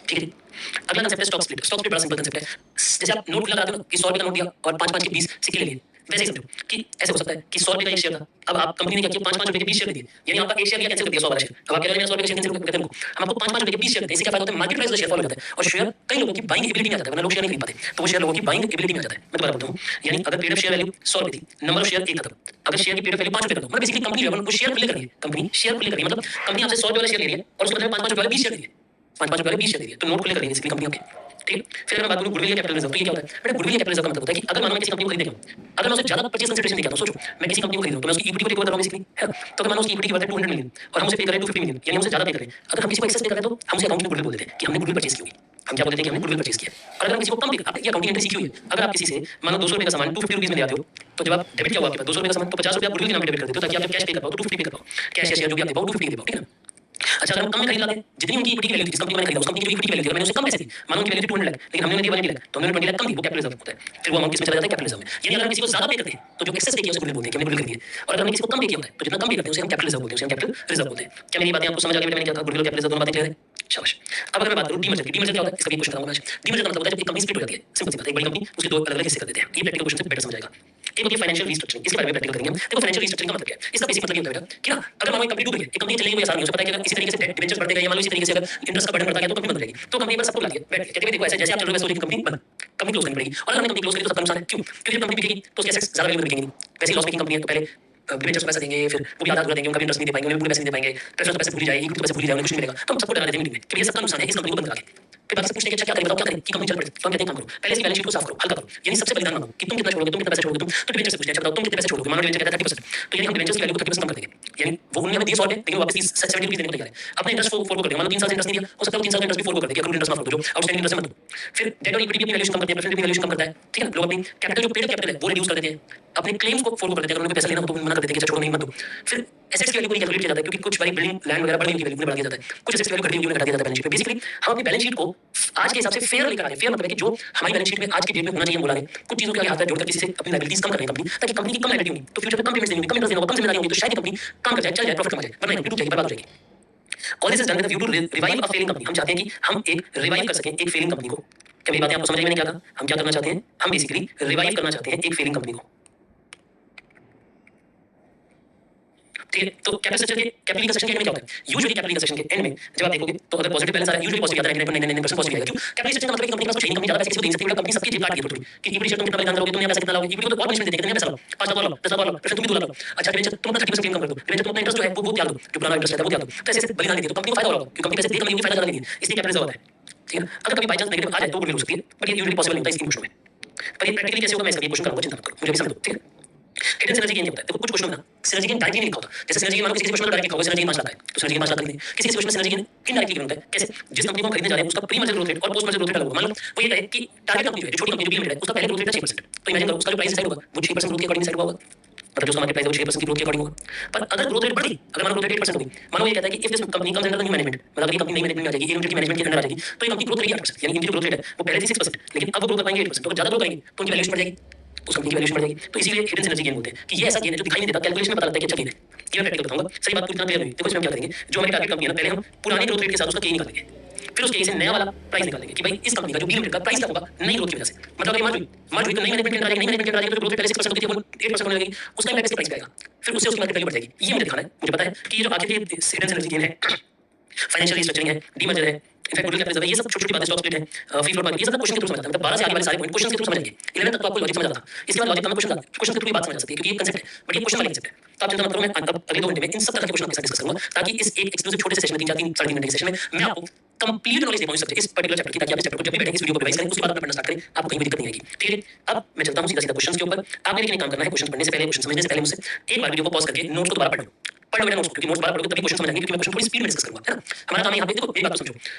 ठीक है। अगला कंसेप्ट है स्टॉक स्प्लिट। स्टॉक स्प्लिट बड़ा सिंपल कंसेप्ट है, जैसे आप नोट लगाते हो ना कि 100 रुपए का नोट दिया और 5-5 के 20 सिक्के ले लिए, वैसे ही समझो कि ऐसे हो सकता है कि 100 रुपए का एक शेयर था, अब आप कंपनी ने क्या किया 5-5 रुपए के 20 शेयर दे दिए, यानी आपका एक शेयर लिया कैंसिल कर दिया 100 वाला शेयर। अब आप कह रहे हैं मेरा 100 रुपए का शेयर कैंसिल कर देते हैं, हम आपको 5-5 रुपए के 20 शेयर देते हैं, इससे क्या फायदा होता है, मार्केट प्राइस का शेयर फॉलो हो जाता है और शेयर कई लोगों की बाइंग एबिलिटी में आ जाता है, वरना लोग शेयर नहीं खरीद पाते, तो वो शेयर लोगों की बाइंग एबिलिटी में आ जाता है। मैं दोबारा बोलता हूं, यानी अगर पीरियड ऑफ शेयर वैल्यू 100 रुपए थी, नंबर ऑफ शेयर 1 था, अगर शेयर की पीरियड वैल्यू 5 रुपए कर दो, मतलब बेसिकली कंपनी जो है वो शेयर खुले कर रही है, कंपनी शेयर खुले कर रही है, मतलब कंपनी आपसे 100 रुपए वाला शेयर ले रही है और उसके बदले में 5-5 रुपए वाला 20 शेयर दे रही है, 5 रुपए वाले 20 शेयर दे दिए, तो नोट खुले कर रही है बेसिकली कंपनी आपके, ठीक है। फिर अगर मैं बात करूँ गुडविल या कैपिटल रिजर्व, तो ये क्या होता है बेटा? गुडविल या कैपिटल रिजर्व का मतलब होता है कि अगर मानो मैं किसी कंपनी को खरीद लेता हूँ, अगर मैं उसे ज्यादा परचेज कंसिडरेशन देके आता हूँ, सोचो मैं किसी कंपनी को खरीद रहा हूँ तो मैं उसकी इक्विटी को टेक ओवर कर रहा हूँ बेसिकली, है ना? तो अगर मानो उसकी इक्विटी की वर्थ है 200 मिलियन और हम उसे पे कर रहे हैं 250 मिलियन, यानी हम उसे ज्यादा पे कर रहे हैं। अगर हम किसी को एक्सेस पे कर रहे हैं तो हम उसे अकाउंट में गुडविल बोल देते हैं कि हमने गुडविल परचेज की होगी। हम क्या बोलते हैं कि हमने गुडविल परचेज किया। और अगर हम किसी को कम पे, आपने ये अकाउंटिंग एंट्री सीखी हुई है, अगर आप किसी से मानो 200 रुपए का सामान 250 रुपीज में ले आते हो, तो जब आप डेबिट किया हुआ आपके पास 200 रुपए का सामान, तो 50 रुपए आप गुडविल के नाम पे डेबिट कर देते हो ताकि आप जब कैश पे कर पाओ तो 250 पे कर पाओ, कैश या शेयर जो भी आप दे पाओ 250 दे पाओ, ठीक है ना? अच्छा, अगर हम कम में खरीद लाते हैं, जितनी उनकी इक्विटी की वैल्यू थी, जिस कंपनी में खरीदा उस कंपनी की जो इक्विटी वैल्यू थी, मैंने उससे कम पैसे थी, मानो उनकी वैल्यू थी 200 लाख, लेकिन हमने उन्हें दिया 1 लाख, तो हमने 20 लाख कम दी, वो कैपिटल रिजर्व होता है। फिर वो अमाउंट किसमें चला जाता है? कैपिटल रिजर्व में। यानी अगर हम किसी को ज्यादा पे करते हैं तो जो एक्सेस पे किया उसे गुडविल बोलते हैं कि हमने गुडविल कर दिया, और अगर हमने किसी को कम पे किया होता है तो जितना कम पे करते हैं उसे हम कैपिटल रिजर्व बोलते हैं, उसे हम कैपिटल रिजर्व बोलते हैं। क्या मेरी बातें आपको समझ आ गई? मैंने क्या कहा? गुडविल और कैपिटल रिजर्व दोनों बातें क्लियर है? शाबाश। अब अगर मैं बात करूं डीमर्जर की, डीमर्जर क्या होता है इसका भी क्वेश्चन कराऊंगा आज। डीमर्जर का मतलब होता है जब एक कंपनी स्प्लिट हो जाती है, सिंपल सी बात है, एक बड़ी कंपनी उसके दो अलग-अलग हिस्से कर देते हैं। ये प्रैक्टिकल क्वेश्चन से बेटर समझ आएगा। एक होती है फाइनेंशियल रीस्ट्रक्चरिंग, इसके बारे में प्रैक्टिकल करेंगे हम। देखो फाइनेंशियल रीस्ट्रक्चरिंग का मतलब क्या है? इसका बेसिक मतलब ये होता है बेटा कि ना अगर मानो एक कंपनी डूब गई है, एक कंपनी चलेगी कोई आसान नहीं, उसे पता है कि अगर इसी तरीके से डेट डिबेंचर बढ़ते गए या मान लो इसी तरीके से अगर इंटरेस्ट का बर्डन बढ़ता गया तो कंपनी बंद हो जाएगी। तो कंपनी पर सबको बुला दिया, बैठ कहते हैं देखो ऐसे जैसे आप चल रहे हो वैसे हो जाएगी कंपनी बंद, कंपनी क्लोज करनी पड़ेगी। और अगर हमने कंपनी क्लोज करी तो सबका नुकसान है। क्यों? क्योंकि जब कंपनी बिकेगी तो उसके एसेट्स ज्यादा वैल्यू में बिकेंगे। वैसे लॉस मेकिंग कंपनी है तो पहले डिबेंचर्स को पैसा देंगे, फिर वो भी आधा अधूरा देंगे, उनका भी इंटरेस्ट नहीं दे पाएंगे, उन्हें पूरे पैसे नहीं दे पाएंगे, प्रेफरेंस तो पैसे भूल ही जाएगी, इक्विटी तो पैसे भूल ही जाएंगे, कुछ नहीं मिलेगा। तो हम सबको डरा देते हैं मीटिंग में कि ये सबका नुकसान है, इस कंपनी को बंद करा के। फिर बाकी सब पूछते हैं कि अच्छा क्या करें, बताओ क्या करें कि कंपनी चल पड़े। तो हम कहते हैं काम करो, पहले इसकी बैलेंस शीट को साफ करो, हल्का करो, यानी सबसे बलिदान मांगो कि तुम कितना छोड़ोगे, तुम कितना पैसा छोड़ोगे। तुम तो डिबेंचर से पूछते हैं अच्छा बताओ तुम कितने पैसे छोड़ोगे, मानो डिबेंचर कहता है 30%, तो यानी हम डिबेंचर्स की वैल्यू को 30% कम कर देंगे। यानी वो उन्होंने हमें दिए 100 रुपए लेकिन वापस 70 रुपीस देने को तैयार है। अपने इंटरेस्ट को फोरगो कर देंगे, मानो 3 साल से इंटरेस्ट नहीं दिया, हो सकता है वो 3 साल का इंटरेस्ट भी फोरगो कर दे कि अक्रूड इंटरेस्ट माफ कर दो, जो आउटस्टैंडिंग इंटरेस्ट मत दो। फिर डेट और इक्विटी की अपनी वैल्यूएशन कम करते हैं, प्रेफरेंस की वैल्यूएशन कम करता है, ठीक है ना? लोग अपनी कैपिटल जो पेड कैपिटल है वो रिड्यूस कर देते हैं, अपने क्लेम्स को फोरगो कर देते हैं, अगर उन्हें पैसा लेना हो तो मना कर देते हैं कि छोड़ो नहीं मत दो। फिर एसेट्स की वैल्यू को कैलकुलेट किया जाता है क्योंकि कुछ बड़ी बिल्डिंग लैंड वगैरह बढ़ गई उनकी वैल्यू बढ़ा दिया जाता है, कुछ एसेट्स की वैल्यू घट गई उन्हें घटा दिया जाता है बैलेंस शीट पे। बेसिकली हम अपनी बैलेंस शीट को आज के हिसाब से फेयर लेकर आ रहे हैं। फेयर मतलब है कि जो हमारी बैलेंस शीट में आज की डेट में होना चाहिए हम बोला रहे हैं। कुछ चीजों के आगे हाथ पैर जोड़कर किसी से अपनी लायबिलिटीज कम कर रहे हैं कंपनी, ताकि कंपनी की कम लायबिलिटी होगी तो फ्यूचर में कम पेमेंट्स देनी होगी, कम इंटरेस्ट देना होगा, कम जिम्मेदारी होगी, तो शायद कंपनी काम कर जाए, चल जाए, प्रॉफिट कमा जाए, वरना कंपनी डूब जाएगी, बर्बाद हो जाएगी। All this is done with the view to revive a failing company. हम चाहते हैं कि हम एक रिवाइव कर सकें एक फेलिंग कंपनी को। क्या मेरी बातें आपको समझ आई? मैंने क्या कहा? हम क्या करना चाहते हैं? हम बेसिकली रिवाइव करना चाहते हैं एक फेलिंग कंपनी को, ठीक है? तो कैपिटल स्ट्रक्चर के कैपिटल का सेक्शन के एंड में क्या होता है? यूजुअली कैपिटल का सेक्शन के एंड में जब आप देखोगे तो अगर पॉजिटिव बैलेंस आ रहा है, यूजुअली पॉजिटिव आता है, 99.99% पॉजिटिव आएगा। क्यों? कैपिटल स्ट्रक्चर का मतलब है कि कंपनी के पास कुछ है नहीं, कंपनी ज्यादा पैसे किसी को दे नहीं सकती, बड़ा कंपनी सबकी जेब काट दी है थोड़ी कि इक्विटी शेयर तुम कितना बलिदान करोगे, तुम यहाँ पैसा कितना लाओगे, इक्विटी को तो और पनिशमेंट देते हैं, कितने पैसा लाओ, 5 लाख और लाओ, 10 लाख और लाओ, फिर तुम भी 2 लाख लाओ। अच्छा डिबेंचर तुम अपना 30% क्लेम कम कर दो, डिबेंचर तुम अपना इंटरेस्ट जो है वो त्याग दो, जो पुराना इंटरेस्ट है वो त्याग दो। तो ऐसे बलिदान देते तो कंपनी को फायदा होगा, क्योंकि कंपनी पैसे दे कंपनी को फायदा ज्यादा देगी, इसलिए कैपिटल रिजर्व होता है, ठीक है? अगर कभी बाय चांस नेगेटिव आ जाए तो वो हो सकती है, बट ये यूजुअली पॉसिबल नहीं होता है इसकी क्वेश्चन में। पर ये प्रैक्टिकली कैसे होगा मैं इसका भी क्वेश्चन करूंगा, चिंता मत करो, मुझे भी समझ दो, ठीक है? हिडन सिनर्जी गेन क्या होता है? देखो कुछ क्वेश्चन में ना सिनर्जी गेन डायरेक्टली नहीं लिखा होता। जैसे सिनर्जी गेन मानो किसी क्वेश्चन में डायरेक्ट लिखा होगा सिनर्जी गेन 5 लाख है, तो सिनर्जी गेन 5 लाख लिख दें। किसी क्वेश्चन में सिनर्जी गेन इनडायरेक्टली गिवन होता है। कैसे? जिस कंपनी को हम खरीदने जा रहे हैं उसका प्री मर्जर ग्रोथ रेट और पोस्ट मर्जर ग्रोथ रेट अलग होगा। मान लो वो ये कहे कि टारगेट कंपनी जो है, जो छोटी कंपनी जो बी लिमिटेड है, उसका पहले ग्रोथ रेट था 6%, तो इमेजिन करो उसका जो प्राइस डिसाइड होगा वो 6% ग्रोथ के अकॉर्डिंग डिसाइड होगा, मतलब जो उसका मार्केट प्राइस है वो 6% की ग्रोथ के अकॉर्डिंग होगा। पर अगर ग्रोथ रेट बढ़ गई, अगर मानो ग्रोथ रेट 8% होगी, मानो ये कहता है कि if this company comes under the new management, मतलब अगर ये कंपनी नई मैनेजमेंट में आ जाएगी, ये लिमिटेड की मैनेजमेंट के अंडर आ जाएगी, तो ये कंपनी ग्रोथ करेगी 8%, यानी इनकी जो ग्रोथ रेट है वो पहले थी 6%, लेकिन अब वो ग्रोथ कर पाएंगे 8%, तो अगर ज्यादा ग्रोथ करेंगे तो उनकी वैल्यूएशन बढ़ जाएगी, उस कंपनी की वैल्यूएशन बढ़ जाएगी। तो इसीलिए हिडन सिनर्जी गेन बोलते हैं कि ये ऐसा गेन है जो दिखाई नहीं देता, कैलकुलेशन में पता लगता है कि अच्छा गेन है। ये मैं प्रैक्टिकल बताऊंगा, सही बात पूरी तरह क्लियर हुई। देखो इसमें हम क्या करेंगे, जो हमारी टारगेट कंपनी है ना, पहले हम पुराने ग्रोथ रेट के साथ उसका के निकाल देंगे, फिर उसके से नया वाला प्राइस निकाल देंगे कि भाई इस कंपनी का जो बी लिमिटेड का प्राइस क्या होगा नई ग्रोथ की वजह से। मतलब ये मर्ज हुई तो नई मैनेजमेंट के अंदर आ जाएगी, नई मैनेजमेंट के अंदर आ जाएगी तो ग्रोथ रेट पहले 6% होती थी वो 8% होने लगेगी, उसका इम्पैक्ट इसके प्राइस पे आएगा, फिर उससे उसकी मार्केट वैल्यू बढ़ जाएगी। ये मुझे दिखाना है, मुझे पता है कि ये जो आखिर ये हिडन सिनर्जी गेन है, फाइनेंशियल रिस्ट्रक्चरिंग है, डीमर्जर है, इनफैक्ट गुडविल कैपिटल है, ये सब छोटी-छोटी बातें, स्टॉक स्प्लिट है, फ्री फ्लोट मार्केट, ये सब क्वेश्चन के थ्रू समझ आता है। मतलब 12 से आगे वाले सारे पॉइंट क्वेश्चन के थ्रू समझ आएंगे। 11 तक तो आपको लॉजिक समझ आता था, इसके बाद लॉजिक का क्वेश्चन के थ्रू ये बात समझ आ सकती है क्योंकि ये कंसेप्ट है, बट ये क्वेश्चन वाला कंसेप्ट है। तो आप चिंता मत करो, मैं अब अगले 2 घंटे में इन सब तरह के क्वेश्चन आपके साथ डिस्कस करूंगा, ताकि इस एक एक्सक्लूसिव छोटे से सेशन में 3 4 3 साढ़े 3 घंटे के सेशन में मैं आपको कंप्लीट नॉलेज दे पाऊं इस सब्जेक्ट, इस पर्टिकुलर चैप्टर की, ताकि आप इस चैप्टर को जब भी बैठेंगे इस वीडियो को रिवाइज करें, उसके बाद अपना पढ़ना स्टार्ट करें, आपको कहीं भी दिक्कत नहीं आएगी, ठीक है? अब मैं चलता हूं सीधा-सीधा क्वेश्चंस के ऊपर। आपने लेकिन एक काम करना है, क्वेश्चन पढ़ने से पहले, क्वेश्चन समझने से पहले मुझसे एक बार वीडियो को पॉज करके नोट्स को दोबारा पढ़ लो। पढ़ लो मेरा नोट्स को, क्योंकि नोट्स दोबारा पढ़ोगे तभी क्वेश्चन समझ आएंगे, क्योंकि मैं क्वेश्चन थोड़ी स्पीड में डिस्कस करूंगा, है ना? हमारा काम है यहाँ पे, देखो एक बात समझो,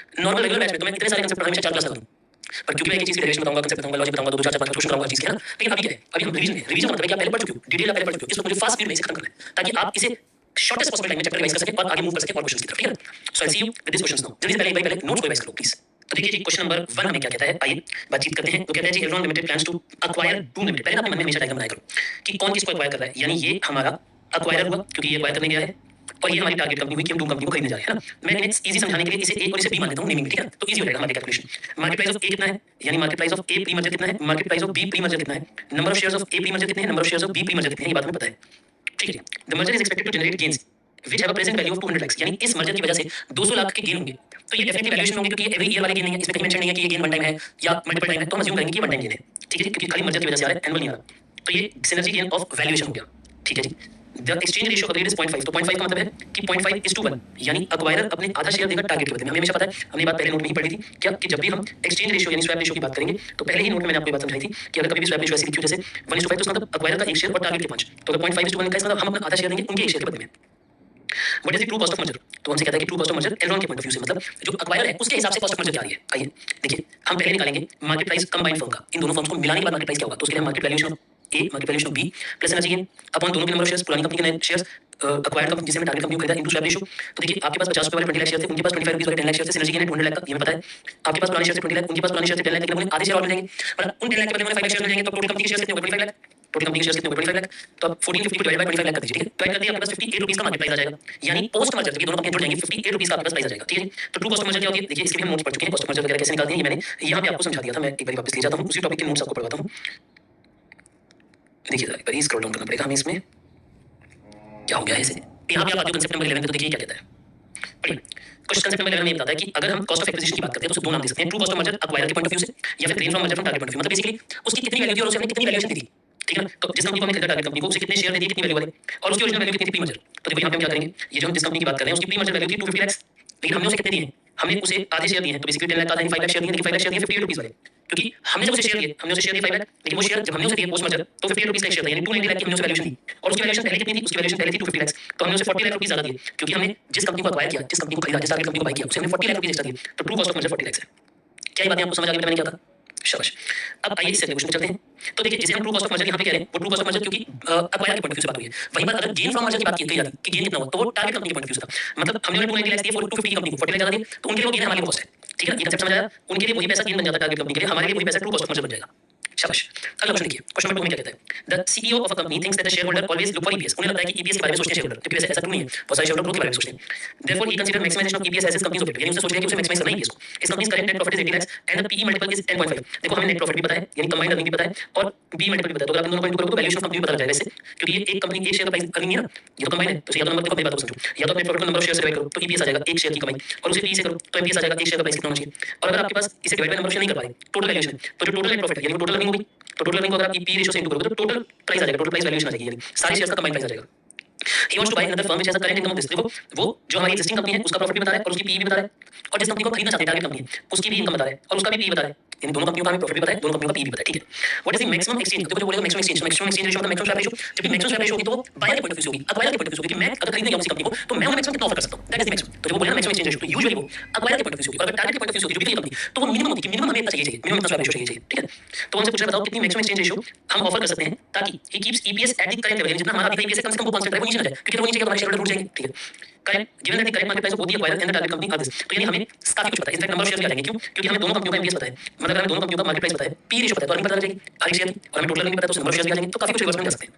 नॉर्मल रेगुलर बैच में तो मैं इतने सारे कंसेप्ट हमेशा 4 क्लास करूंगा, पर क्योंकि मैं एक चीज की डेरिवेशन बताऊंगा, कंसेप्ट बताऊंगा, लॉजिक बताऊंगा, 2 2 4 4 5 क्वेश्चन कराऊंगा चीज के, है ना? लेकिन अभी क्या है, अभी हम रिवीजन है, रिवीजन मतलब है कि आप पहले पढ़ चुके हो, डिटेल आप पहले पढ़ चुके हो, इसको मुझे फास्ट स्पीड में इसे खत्म करना है, ताकि आप इसे शॉर्टेस्ट पॉसिबल टाइम में चैप्टर रिवाइज कर सकें और आगे मूव कर सकें और क्वेश्चंस की तरफ, ठीक है? So I see you with this questions now. जल्दी से पहले एक बार पहले नोट्स को रिवाइज करो प्लीज। तो देखिए जी, क्वेश्चन नंबर 1 हमें क्या कहता है, आइए बातचीत करते हैं। तो कहता है जी Everon limited plans to acquire Doom limited. पहले अपने मन में हमेशा डायग्राम बनाया करो कि कौन किसको एक्वायर कर रहा है, यानी ये हमारा एक्वायरर हुआ क्योंकि ये एक्वायर करने गया है, और ये हमारी टारगेट कंपनी हुई कि हम डूम कंपनी को खरीदने जा रहे हैं, है ना? मैं इजी समझाने के लिए इसे ए और इसे बी मान लेता हूं नेमिंग में, ठीक है? तो इजी हो जाएगा हमारी कैलकुलेशन। मार्केट प्राइस ऑफ ए कितना है, यानी market price of A pre merger कितना है, market price of B pre merger कितना है, number of shares of A pre merger कितने हैं, number of shares of B pre merger कितने हैं, ये बात हमें पता है, ठीक है? The merger is expected to generate gains which have a present value of 200 lakh, यानी इस मर्जर की वजह से 200 लाख के गेन होंगे। तो ये डेफिनेटली वैल्यूएशन होंगे, क्योंकि एवरी ईयर वाले गेन नहीं है, इसमें कहीं मेंशन नहीं है कि ये गेन वन टाइम है या मल्टीपल टाइम है, तो हम अज्यूम करेंगे कि ये वन टाइम गेन है, ठीक है जी? क्योंकि खाली मर्जर की वजह से आ रहा है, एनुअल नहीं आ रहा। तो ये सिनर्जी गेन ऑफ वैल्यूएशन हो गया, ठीक है जी? The exchange ratio agreed is 0.5, तो 0.5 का मतलब है कि 0.5:1, यानी अक्वायरर अपने आधा शेयर देगा टारगेट के बदले में। हमें हमेशा पता है, हमने बात पहले नोट में ही पढ़ी थी क्या, कि जब भी हम एक्सचेंज रेशियो यानी स्वैप रेशियो की बात करेंगे तो पहले ही नोट में मैंने आपको ये बात समझाई थी कि अगर कभी भी स्वैप रेशियो ऐसी लिखी हो जैसे 1:5, तो इसका मतलब अक्वायरर का एक शेयर और टारगेट के 5, तो अगर 0.5:1 का इसका मतलब हम अपना आधा शेयर देंगे उनके एक शेयर के बदले में। What is the true cost of merger, तो हमसे कहता है कि true cost of merger Enron के पॉइंट ऑफ व्यू से, मतलब जो अक्वायरर है उसके हिसाब से कॉस्ट ऑफ मर्जर क्या आ रही है। आइए देखिए, हम पहले निकालेंगे मार्केट प्राइस कंबाइंड फर्म का, इन दोनों फर्म्स को मिलाने के बाद मार्केट प्राइस क्या होगा, तो उसके लिए market valuation A, market valuation B plus energy gain upon दोनों के नंबर ऑफ शेयर्स, पुरानी कंपनी के नए शेयर्स, अक्वायर्ड कंपनी जिसे हमने टारगेट कंपनी को खरीदा, इनटू स्वैप रेशियो। तो देखिए आपके पास 50 रुपए वाले 20 लाख शेयर थे, उनके पास 25 रुपीस वाले 10 लाख शेयर थे, सिनर्जी गेन है 200 लाख का, ये हमें पता है। आपके पास पुराने शेयर थे 20 लाख, उनके पास पुराने शेयर थे 10 लाख, लेकिन उन्हें आधे शेयर और मिल जाएंगे, मतलब उन 10 लाख के बदले में 5 लाख शेयर मिल जाएंगे, तो टोटल कंपनी के शेयर कितने हो गए, 25 लाख। टोटल कंपनी के शेयर कितने हो गए, 25 लाख। तो अब 1450 को डिवाइड बाय 25 लाख कर दीजिए, ठीक है। डिवाइड कर दिया, आपके पास 58 रुपीस का मार्केट प्राइस आ जाएगा, यानी पोस्ट मर्जर जब ये दोनों कंपनियां जुड़ जाएंगी 58 रुपीस का आपके पास प्राइस आ जाएगा, ठीक है। तो ट्रू कॉस्ट ऑफ मर्जर क्या होती है, देखिए इसके भी हम नोट्स पढ़ चुके हैं, कॉस्ट ऑफ मर्जर वगैरह कैसे निकालते हैं ये मैंने यहाँ पे आपको समझा दिया था। मैं एक बार वापस ले जाता हूँ, उसी टॉपिक के नोट्स आपको पढ़वाता हूँ। देखिए एक बार स्क्रॉल डाउन करना पड़ेगा हमें, इसमें क्या हो गया है इसे, यहाँ पे आप आते हो कंसेप्ट नंबर 11 पे, तो देखिए क्या कहता है, पढ़िए। क्वेश्चन कंसेप्ट नंबर 11 में ये बताता है कि अगर हम कॉस्ट ऑफ एक्विजिशन की बात करते हैं तो उसे दो नाम दे सकते हैं, true cost of merger acquirer के पॉइंट ऑफ व्यू से, या फिर gain from merger from target point of view, मतलब बेसिकली उसकी कितनी वैल्यू थी और उसे हमने कितनी वैल्यूएशन दी थी, ठीक है ना। तो जिस कंपनी को हमने खरीदा टारगेट कंपनी को, उसे कितने शेयर दे दिए, कितनी वैल्यू वाले, और उसकी ओरिजिनल वैल्यू कितनी थी प्री मर्जर। तो देखो यहाँ पे हम क्या करेंगे, ये जो हम जिस कंपनी की बात कर रहे हैं उसकी प्री मर्जर वैल्यू थी 250 लाख, लेकिन हमने उसे कितने दिए, हमने उसे आधे शेयर दिए हैं, तो बेसिकली 10 लाख का आधा 5 लाख शेयर दिए, लेकिन 5 लाख शेयर दिए 58 रुपीस वाले, क्योंकि हमने जब उसे शेयर दिए, हमने उसे शेयर दिए 5 लाख, लेकिन वो शेयर जब हमने उसे दिए पोस्ट मर्जर तो 58 रुपीस का शेयर था, यानी 290 लाख की हमने उसे वैल्यूएशन दी, और उसकी वैल्यूएशन पहले कितनी थी, उसकी वैल्यूएशन पहले थी 250 लाख, तो हमने उसे 40 लाख रुपीस ज्यादा दिए, क्योंकि हमने जिस कंपनी को अक्वायर किया, जिस कंपनी को खरीदा, जिस टारगेट कंपनी को बाय किया, उसे हमने 40 लाख रुपीस एक्स्ट्रा दिए, तो true cost of merger 40 lakh है। क्या ये बातें आपको समझ आ गई मैंने क्या था, शाबाश। अब आइए इससे अगले क्वेश्चन पे चलते हैं। तो देखिए जिसे हम ट्रू कॉस्ट ऑफ मर्जर यहाँ पे कह रहे हैं वो ट्रू कॉस्ट ऑफ मर्जर, क्योंकि अक्वायर के पॉइंट ऑफ व्यू से बात हुई है। वहीं पर अगर गेन फ्रॉम मर्जर की बात की गई जाती कि गेन कितना हुआ, तो वो टारगेट कंपनी के पॉइंट ऑफ व्यू से था, मतलब हमने उन्हें 290 लाख दिए 250 की कंपनी को 40 लाख ज्यादा दिए, तो उनके लिए वो गेन हमारे लिए कॉस्ट है, ठीक है। ये कंसेप्ट समझ आया, उनके लिए वही पैसा गेन बन जाता है टारगेट कंपनी के लिए, हमारे लिए वही पैसा ट्रू कॉस्ट ऑफ मर्जर बन जाएगा, शाबाश। अगला क्वेश्चन देखिए, क्वेश्चन नंबर 2 में क्या कहता है, the CEO of a company thinks that the share holder always look for EPS, उन्हें लगता है कि ईपीएस के बारे में सोचते हैं शेयर होल्डर, जबकि वैसे ऐसा क्यों नहीं है, बहुत सारे शेयर होल्डर ग्रोथ के बारे में सोचते हैं। Therefore he consider maximization of EPS as his company's objective, यानी उसने सोच लिया कि उसे मैक्सिमाइज करना है ईपीएस को। This company's current net profit is 80 lakh and the PE multiple is 10.5। देखो हमें नेट प्रॉफिट भी पता है, यानी कंबाइंड अर्निंग भी पता है, और पी मल्टीपल भी पता है, तो अगर आप दोनों पॉइंट करोगे तो वैल्यूएशन ऑफ कंपनी भी पता लग जाएगा इससे, क्योंकि ये एक कंपनी एक शेयर का प्राइस अर्निंग है ना, ये तो कंबाइंड है। तो या तो नंबर देखो, मेरी बात को समझो, या तो नेट प्रॉफिट को नंबर ऑफ शेयर्स डिवाइड करो तो ईपीएस आ जाएगा एक शेयर की कमाई, और उसे पी से करो तो एमपीएस आ जाएगा एक शेयर का प्राइस कितना होना चाहिए। और अगर आपके पास इसे divide by number of share नहीं कर पा रहे, टोटल वैल्यूएशन है, तो जो टोटल नेट प्रॉफिट है यानी टोटल अर्निंग होगी, तो टोटल अर्निंग को अगर आप पी रेशियो से इंटू करोगे तो टोटल प्राइस आ जाएगा, टोटल प्राइस वैल्यूएशन आ जाएगी, यानी सारे शेयर्स का कंबाइंड प्राइस आ जाएगा। He wants to buy another firm which has a current income of this, देखो वो जो हमारी एक्जिस्टिंग कंपनी है उसका प्रॉफिट भी बता रहा है और उसकी पीई भी बता रहा है, और जिस कंपनी को खरीदना चाहते हैं टारगेट कंपनी है उसकी भी इनकम बता रहा है और उसका भी पीई बता रहा है, यानी दोनों कंपनियों का हमें प्रॉफिट भी पता है, दोनों कंपनियों का पीई भी पता है, ठीक है। What is the maximum exchange, देखो जो बोलेगा maximum exchange, maximum exchange ratio मतलब मैक्सिमम स्वैप रेशियो, जब मैक्सिमम स्वैप रेशियो होगी तो वो बायर के पॉइंट ऑफ व्यू से होगी, अक्वायर के पॉइंट ऑफ व्यू से होगी, कि मैं अगर खरीदने गया उसी कंपनी को तो मैं उन्हें मैक्सिमम कितना ऑफर कर सकता हूं, दैट इज द मैक्सिमम। तो जो वो बोलेगा मैक्सिमम एक्सचेंज रेशियो, तो यूजुअली वो अक्वायर के पॉइंट ऑफ व्यू से होगी, और अगर टारगेट के पॉइंट ऑफ व्यू से होगी जो भी कंपनी, तो वो मिनिमम होगी कि मिनिमम हमें इतना चाहिए, मिनिमम इतना स्वैप रेशियो चाहिए, ठीक है। तो हमसे पूछ रहा है बताओ कितनी मैक्सिमम एक्सचेंज रेशियो हम ऑफर कर सकते हैं ताकि he keeps EPS at the current level, जितना हमारा ईपीएस है कम से कम वो कांस्टेंट रहे, वो नीचे ना जाए, क्योंकि वो नीचे गया तो हमारे शेयर होल्डर टूट जाएंगे, ठीक है। Correct, given that the current market price of both the acquired and the target company are this, तो यानी हमें काफी कुछ पता है, इनफैक्ट नंबर ऑफ शेयर भी आ जाएंगे, क्यों, क्योंकि हमें दोनों कंपनियों का एमपीएस पता है, मतलब अगर हमें दोनों कंपनियों का मार्केट प्राइस पता है, पी रेशियो पता है, तो हमें पता लग जाएगी हर एक शेयर की, और हमें टोटल नहीं पता तो नंबर ऑफ शेयर भी आ जाएंगे, तो काफी कुछ रिवर्स में जा सकते हैं।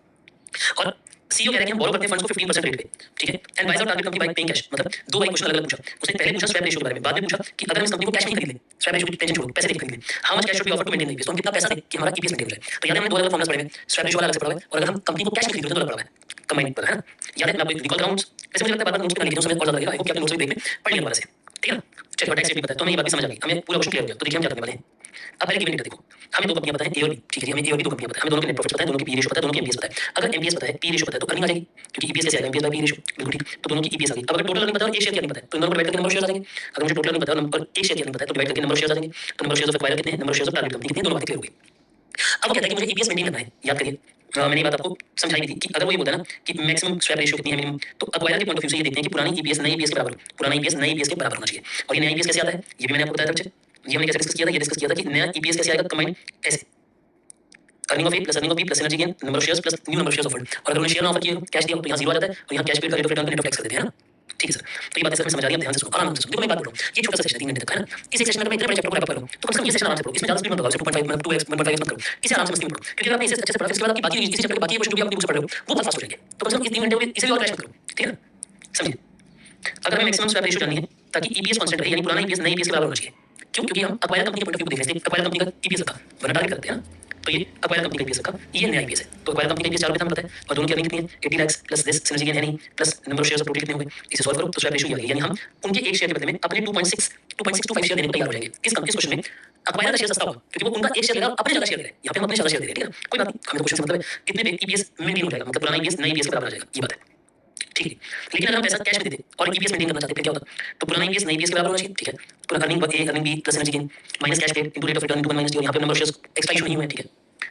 और सीईओ कह रहे हैं कि हम बोरो करते हैं फंड्स को 15% रेट पे, ठीक है, and buys out target company by paying cash, मतलब दो बाई क्वेश्चन अलग-अलग पूछा। उसने पहले पूछा स्वैप रेशियो के बारे में, बाद में पूछा कि अगर हम इस कंपनी को कैश नहीं खरीद लें, स्वैप रेशियो की टेंशन छोड़ो, पैसे नहीं खरीद लें, how much cash should be offer to maintain EPS, तो हम कितना पैसा दें कि हमारा ईपीएस मेंटेन हो जाए। तो याद है हमने दो अलग फॉर्मूलास पढ़े हैं, स्वैप रेशियो वाला अलग से पढ़ा है, और अगर हम कंपनी को कैश में खरीदते हैं तो अलग पढ़ा है, कंबाइन पर है ना। याद है मैं आपको रिकॉल कराऊं, वैसे मुझे लगता है बाद में नोट्स पे लिख दूं, समय और ज्यादा लगेगा, आई होप कि आपने नोट्स भी देख में पढ़ लिया दोबारा से, ठीक है ना। चलिए टैक्स रेट भी पता है तो हमें ये बात भी समझ आ गई, हमें पूरा क्वेश्चन क्लियर हो गया। तो देखिए हम क्या करने वाले हैं, अब पहले गिवन डेटा देखो, हमें दो कंपनियां पता है ए और बी, ठीक है, हमें ए और बी दो कंपनियां पता है, हमें दोनों के नेट प्रॉफिट पता है, दोनों की पी रेशियो पता है, दोनों की एमपीएस पता है। अगर एमपीएस पता है, पी रेशियो पता है तो अर्निंग आ जाएगी, क्योंकि ईपीएस कैसे आएगा, एमपीएस बाय पी रेशियो, बिल्कुल ठीक, तो दोनों की ईपीएस आ गई। अब अगर टोटल अर्निंग पता है और एक शेयर की अर्निंग पता है तो इन दोनों को डिवाइड करके नंबर ऑफ शेयर्स आ जाएंगे। अगर मुझे टोटल अर्निंग पता है और नंबर एक शेयर की अर्निंग पता है तो डिवाइड करके नंबर ऑफ शेयर्स आ जाएंगे, तो number of shares of acquire कितने हैं, number of shares of target company कितने, दोनों बातें क्लियर हो गई। अब वो कहता है कि मुझे ईपीएस मेंटेन करना है, याद करिए मैंने ये बात आपको समझाई भी थी कि अगर वो ये बोलता है ना कि मैक्सिमम स्वैप रेशियो कितनी है मिनिमम, तो अक्वायर के पॉइंट ऑफ व्यू से ये देखते हैं कि पुरानी ईपीएस नई ईपीएस के बराबर, पुराना ईपीएस नई ईपीएस के बराबर होना चाहिए। और ये नया ईपीएस कैसे आता है ये भी मैंने आपको बताया था बच्चे, ये हमने कैसे डिस्कस किया था, ये डिस्कस किया था कि नया ईपीएस कैसे आएगा, कंबाइंड ऐसे earning of A plus earning of B plus energy gain number of shares plus new number of shares offered, और अगर उन्हें शेयर ना ऑफर किए कैश दिया तो यहाँ जीरो आ जाता है, और यहाँ कैश पेड का rate of return net of tax कर देते हैं ना, ठीक है सर। तो ये बातें सर समझ आ रही है, ध्यान से सुनो, आराम से सुनो। देखो मैं बात बोल रहा हूँ, ये छोटा सा सेशन 3 घंटे तक है ना, इस सेशन में अगर मैं इतने बड़े चैप्टर को रैप अप करूँ तो कम से कम ये सेशन आराम से पढ़ो, इसमें ज्यादा स्पीड मत लगाओ, 2.5 मतलब 2x 1.5x मत करो, इसे आराम से मस्ती में पढ़ो, क्योंकि अगर आपने इसे अच्छे से पढ़ा फिर इसके बाद आपकी बाकी इसी चैप्टर के बाकी क्वेश्चन जो भी आप बुक से पढ़ रहे हो वो बहुत फास्ट हो जाएंगे, तो कम से कम इस 3 घंटे में इसे भी और क्रैश मत करो, ठीक है ना, समझिए। अगर हमें मैक्सिमम स्वैप रेशियो जाननी है ताकि ईपीएस कांस्टेंट रहे, यानी पुराना ईपीएस नई ईपीएस के बराबर होना चाहिए, क्यों, क्योंकि हम अक्वायर कंपनी के पॉइंट ऑफ व्यू को देख रहे हैं, अक्वायर कंपनी का ईपीएस रखा वरना टारगेट करते हैं ना, तो ये अक्वायर कंपनी का ईपीएस रखा, ये नया ईपीएस है, तो अक्वायर कंपनी का ईपीएस 4 रुपए था पता है, और दोनों की अर्निंग कितनी है 80 lakh plus this synergy gain है नहीं plus number of shares of total कितने हो गए, इसे सॉल्व करो तो स्वैप रेशियो ये आ गई, यानी हम उनके एक शेयर के बदले में अपने 2.625 शेयर देने को तैयार हो जाएंगे। इस क्वेश्चन में अक्वायर का शेयर सस्ता होगा क्योंकि वो उनका एक शेयर लेगा अपने ज्यादा शेयर दे रहे हैं, यहाँ पे हम अपने ज्यादा शेयर दे रहे हैं, ठीक है, कोई बात नहीं, हमें तो क्वेश्चन से मतलब है कितने पे ईपीएस मेंटेन हो जाएगा, मतलब पुराना ईपीएस नई ईपीएस के बराबर आ जाएगा, ये बात है, ठीक है। लेकिन अगर हम पैसा कैश में दे दें और ईपीएस मेंटेन करना चाहते हैं क्या होता, तो पुराना ईपीएस नई ईपीएस के बराबर होना चाहिए, ठीक है, पूरा earning A earning B plus energy gain minus cash paid into rate of return into 1 minus D, और यहाँ पे number of shares extra issue नहीं हुआ है, ठीक है।